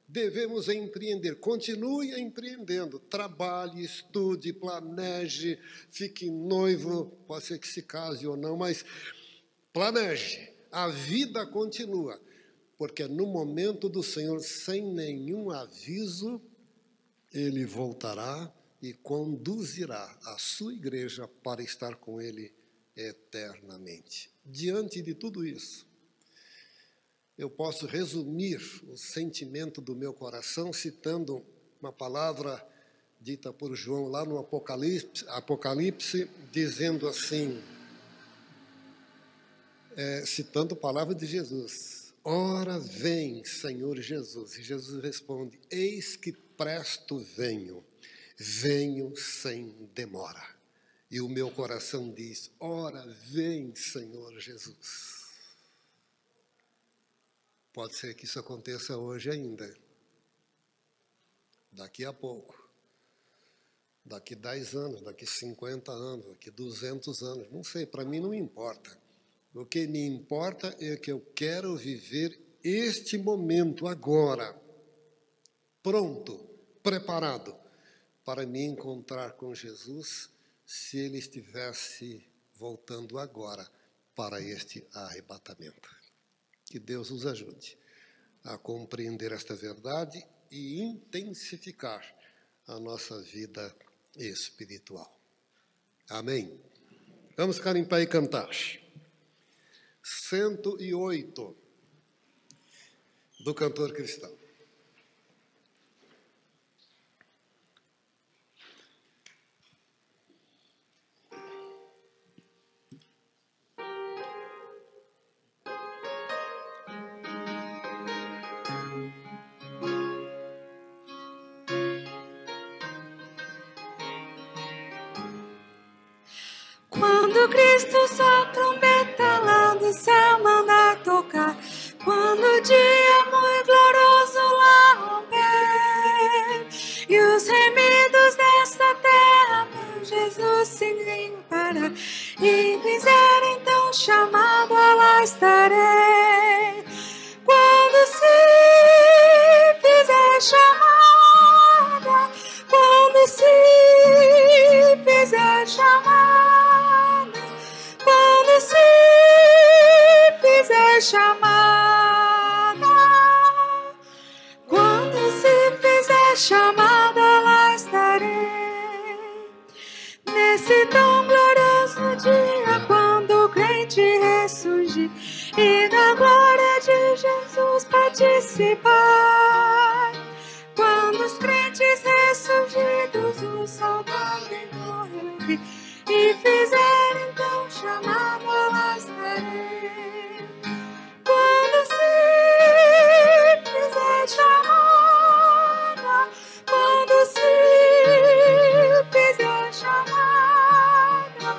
devemos empreender. Continue empreendendo. Trabalhe, estude, planeje, fique noivo. Pode ser que se case ou não, mas planeje. A vida continua. Porque no momento do Senhor, sem nenhum aviso, Ele voltará e conduzirá a sua igreja para estar com Ele eternamente. Diante de tudo isso, eu posso resumir o sentimento do meu coração citando uma palavra dita por João lá no Apocalipse, dizendo assim, citando a palavra de Jesus: ora vem, Senhor Jesus. E Jesus responde: eis que presto venho sem demora. E o meu coração diz: ora vem, Senhor Jesus. Pode ser que isso aconteça hoje ainda, daqui a pouco, daqui 10 anos, daqui 50 anos, daqui 200 anos, não sei, para mim não importa. O que me importa é que eu quero viver este momento agora, pronto, preparado, para me encontrar com Jesus, se Ele estivesse voltando agora para este arrebatamento. Que Deus nos ajude a compreender esta verdade e intensificar a nossa vida espiritual. Amém? Vamos ficar em pé e cantar. 108 do cantor cristão. Quando Cristo sua trombeta lá do céu manda tocar, quando o dia muito glorioso lá romper, e os remidos desta terra, meu Jesus se limpará, e quiser então chamado, lá estarei. Quando se fizer chamada, quando se fizer chamada, quando se fizer chamada, quando se fizer chamada, lá estarei. Nesse tão glorioso dia, quando o crente ressurgir e da glória de Jesus participar, quando os crentes ressurgidos o saudarem no rei e fizerem então chamada, lá estarei. Quando se fizer chamada, quando se fizer chamada,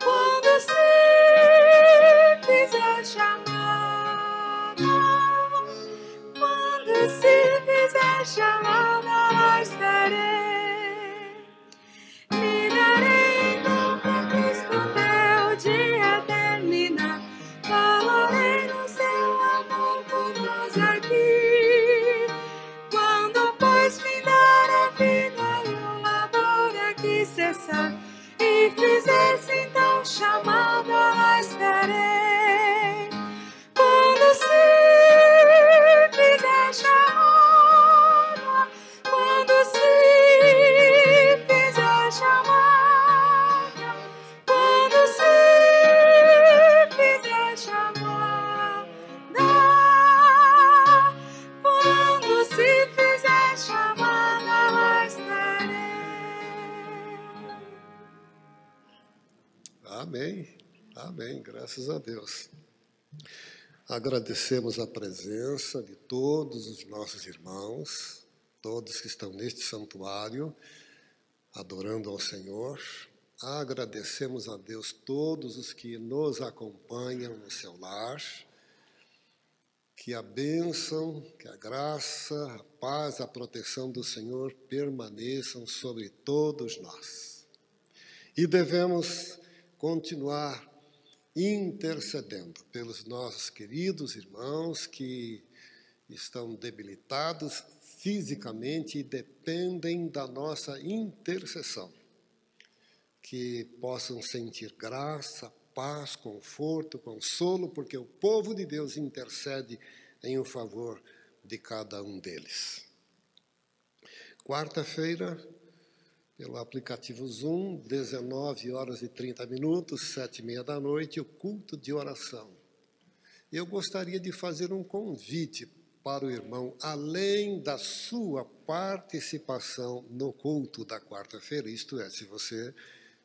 quando se fizer chamada, quando se fizer chamada, lá estarei. Me darei então pra Cristo até o dia terminar. Falarei no seu amor por nós aqui. Quando pois findar a vida e o labor aqui cessar, e fizer-se então chamada, lá estarei. Quando se fizer chamada, quando se fizer chamada, quando se fizer chamada, quando se fizer chamada, lá estarei. Amém, amém, graças a Deus. Agradecemos a presença de todos os nossos irmãos, todos que estão neste santuário, adorando ao Senhor. Agradecemos a Deus todos os que nos acompanham no seu lar. Que a bênção, que a graça, a paz, a proteção do Senhor permaneçam sobre todos nós. E devemos continuar intercedendo pelos nossos queridos irmãos que estão debilitados fisicamente e dependem da nossa intercessão. Que possam sentir graça, paz, conforto, consolo, porque o povo de Deus intercede em favor de cada um deles. Quarta-feira, pelo aplicativo Zoom, 19h30, 7h30 da noite, o culto de oração. Eu gostaria de fazer um convite para o irmão, além da sua participação no culto da quarta-feira, isto é, se você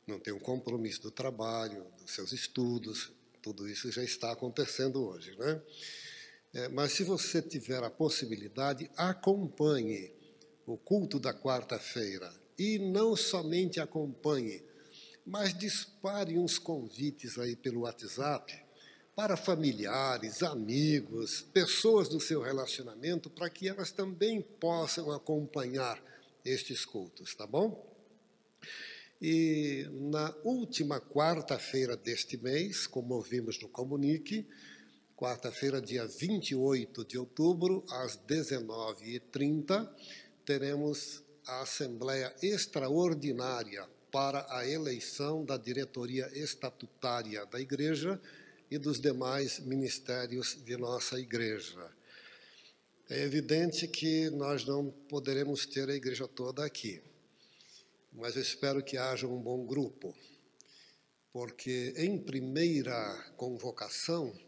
não tem um compromisso do trabalho, dos seus estudos, tudo isso já está acontecendo hoje, né? Mas se você tiver a possibilidade, acompanhe o culto da quarta-feira. E não somente acompanhe, mas dispare uns convites aí pelo WhatsApp para familiares, amigos, pessoas do seu relacionamento, para que elas também possam acompanhar estes cultos, tá bom? E na última quarta-feira deste mês, como ouvimos no Comunique, quarta-feira, dia 28 de outubro, às 19h30, teremos a Assembleia Extraordinária para a eleição da diretoria estatutária da Igreja e dos demais ministérios de nossa Igreja. É evidente que nós não poderemos ter a Igreja toda aqui, mas eu espero que haja um bom grupo, porque em primeira convocação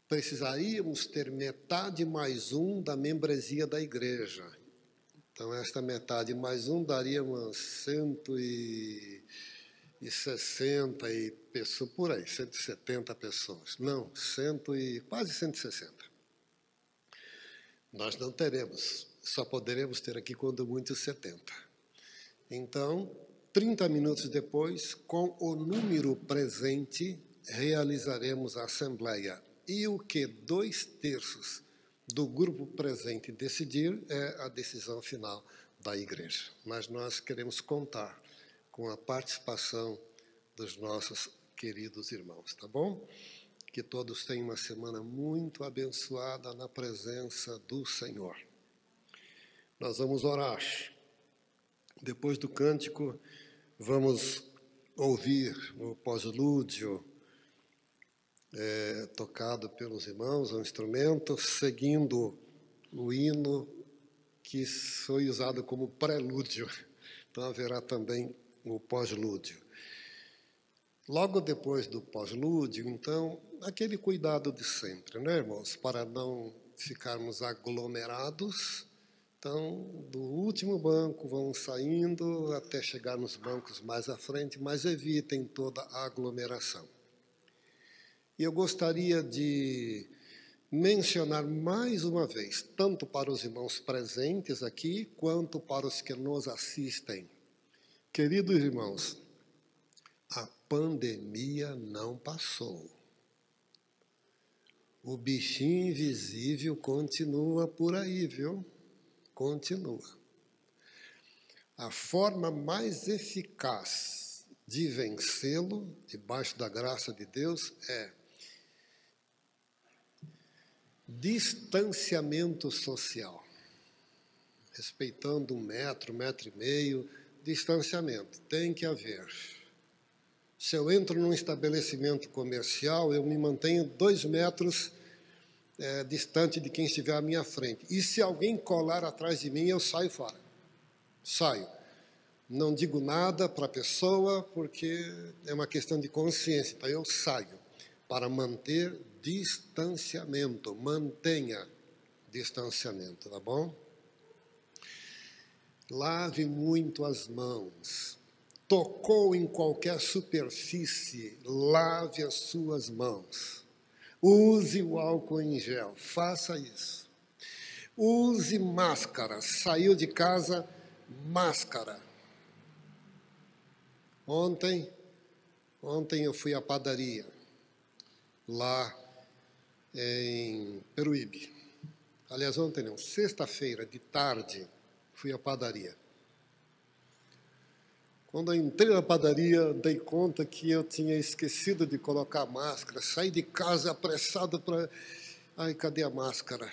precisaríamos ter metade mais um da membresia da Igreja. Então, esta metade mais um daria umas 160 pessoas, por aí, 170 pessoas. Não, quase 160. Nós não teremos, só poderemos ter aqui quando muito 70. Então, 30 minutos depois, com o número presente, realizaremos a assembleia. E o que 2/3 do grupo presente decidir é a decisão final da Igreja. Mas nós queremos contar com a participação dos nossos queridos irmãos, tá bom? Que todos tenham uma semana muito abençoada na presença do Senhor. Nós vamos orar. Depois do cântico, vamos ouvir o pós-lúdio, tocado pelos irmãos, um instrumento, seguindo o hino que foi usado como prelúdio. Então haverá também o pós-lúdio. Logo depois do pós-lúdio, então, aquele cuidado de sempre, né, irmãos? Para não ficarmos aglomerados. Então, do último banco vão saindo até chegar nos bancos mais à frente, mas evitem toda a aglomeração. E eu gostaria de mencionar mais uma vez, tanto para os irmãos presentes aqui, quanto para os que nos assistem. Queridos irmãos, a pandemia não passou. O bichinho invisível continua por aí, viu? Continua. A forma mais eficaz de vencê-lo, debaixo da graça de Deus, é distanciamento social, respeitando 1 metro, 1,5 metro, distanciamento, tem que haver. Se eu entro num estabelecimento comercial, eu me mantenho 2 metros distante de quem estiver à minha frente. E se alguém colar atrás de mim, eu saio fora. Saio. Não digo nada para a pessoa, porque é uma questão de consciência. Então, eu saio para manter distanciamento. Mantenha distanciamento, tá bom? Lave muito as mãos. Tocou em qualquer superfície, lave as suas mãos. Use o álcool em gel, faça isso. Use máscara, saiu de casa, máscara. Ontem eu fui à padaria, lá em Peruíbe. Aliás, ontem não, sexta-feira de tarde, fui à padaria. Quando eu entrei na padaria, dei conta que eu tinha esquecido de colocar a máscara. Saí de casa apressado para... Ai, cadê a máscara?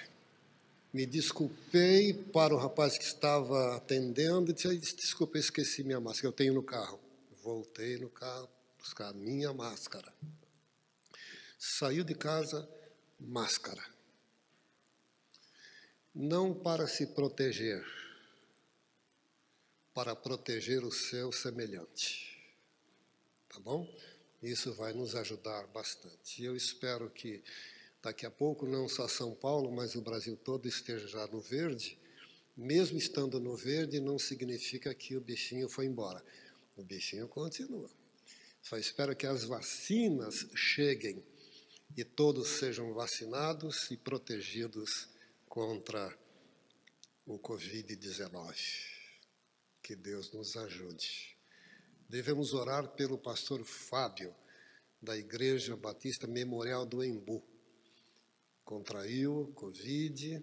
Me desculpei para o rapaz que estava atendendo e disse, desculpa, eu esqueci minha máscara, eu tenho no carro. Voltei no carro buscar a minha máscara. Saiu de casa, máscara. Não para se proteger, para proteger o seu semelhante. Tá bom? Isso vai nos ajudar bastante. E eu espero que daqui a pouco, não só São Paulo, mas o Brasil todo esteja já no verde. Mesmo estando no verde, não significa que o bichinho foi embora. O bichinho continua. Só espero que as vacinas cheguem e todos sejam vacinados e protegidos contra o Covid-19. Que Deus nos ajude. Devemos orar pelo pastor Fábio, da Igreja Batista Memorial do Embu. Contraiu Covid,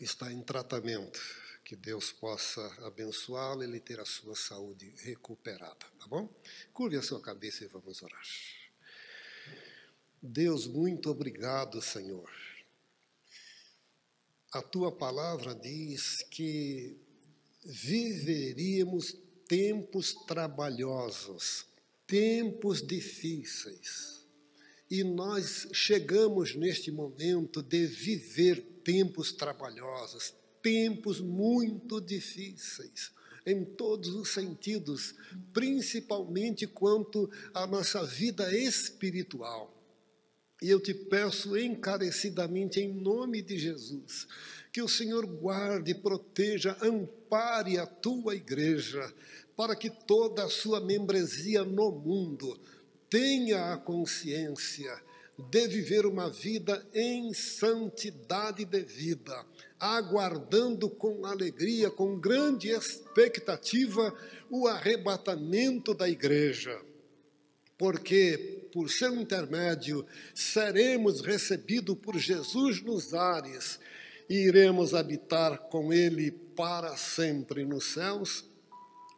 está em tratamento. Que Deus possa abençoá-lo e ele ter a sua saúde recuperada, tá bom? Curve a sua cabeça e vamos orar. Deus, muito obrigado, Senhor. A tua palavra diz que viveríamos tempos trabalhosos, tempos difíceis. E nós chegamos neste momento de viver tempos trabalhosos, tempos muito difíceis, em todos os sentidos, principalmente quanto à nossa vida espiritual. E eu te peço encarecidamente, em nome de Jesus, que o Senhor guarde, proteja, ampare a tua igreja, para que toda a sua membresia no mundo tenha a consciência de viver uma vida em santidade de vida, aguardando com alegria, com grande expectativa, o arrebatamento da igreja. Porque, por seu intermédio, seremos recebidos por Jesus nos ares e iremos habitar com Ele para sempre nos céus,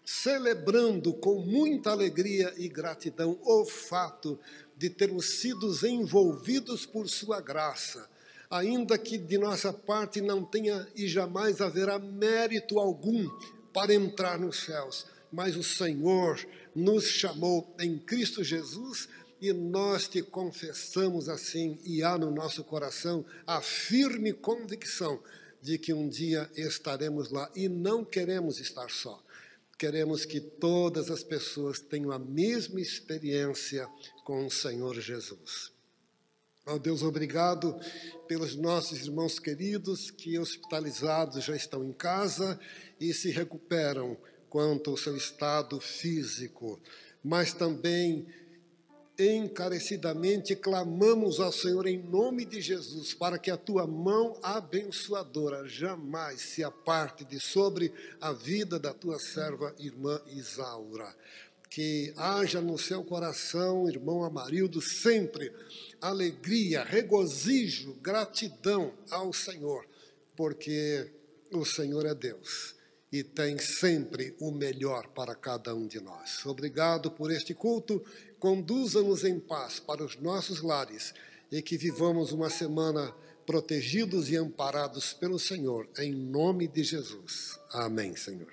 celebrando com muita alegria e gratidão o fato de termos sido envolvidos por sua graça, ainda que de nossa parte não tenha e jamais haverá mérito algum para entrar nos céus, mas o Senhor nos chamou em Cristo Jesus e nós te confessamos assim, e há no nosso coração a firme convicção de que um dia estaremos lá e não queremos estar só. Queremos que todas as pessoas tenham a mesma experiência com o Senhor Jesus. Ó Deus, obrigado pelos nossos irmãos queridos que hospitalizados já estão em casa e se recuperam quanto ao seu estado físico, mas também encarecidamente clamamos ao Senhor em nome de Jesus para que a tua mão abençoadora jamais se aparte de sobre a vida da tua serva irmã Isaura. Que haja no seu coração, irmão Amarildo, sempre alegria, regozijo, gratidão ao Senhor, porque o Senhor é Deus e tem sempre o melhor para cada um de nós. Obrigado por este culto. Conduza-nos em paz para os nossos lares e que vivamos uma semana protegidos e amparados pelo Senhor, em nome de Jesus. Amém, Senhor.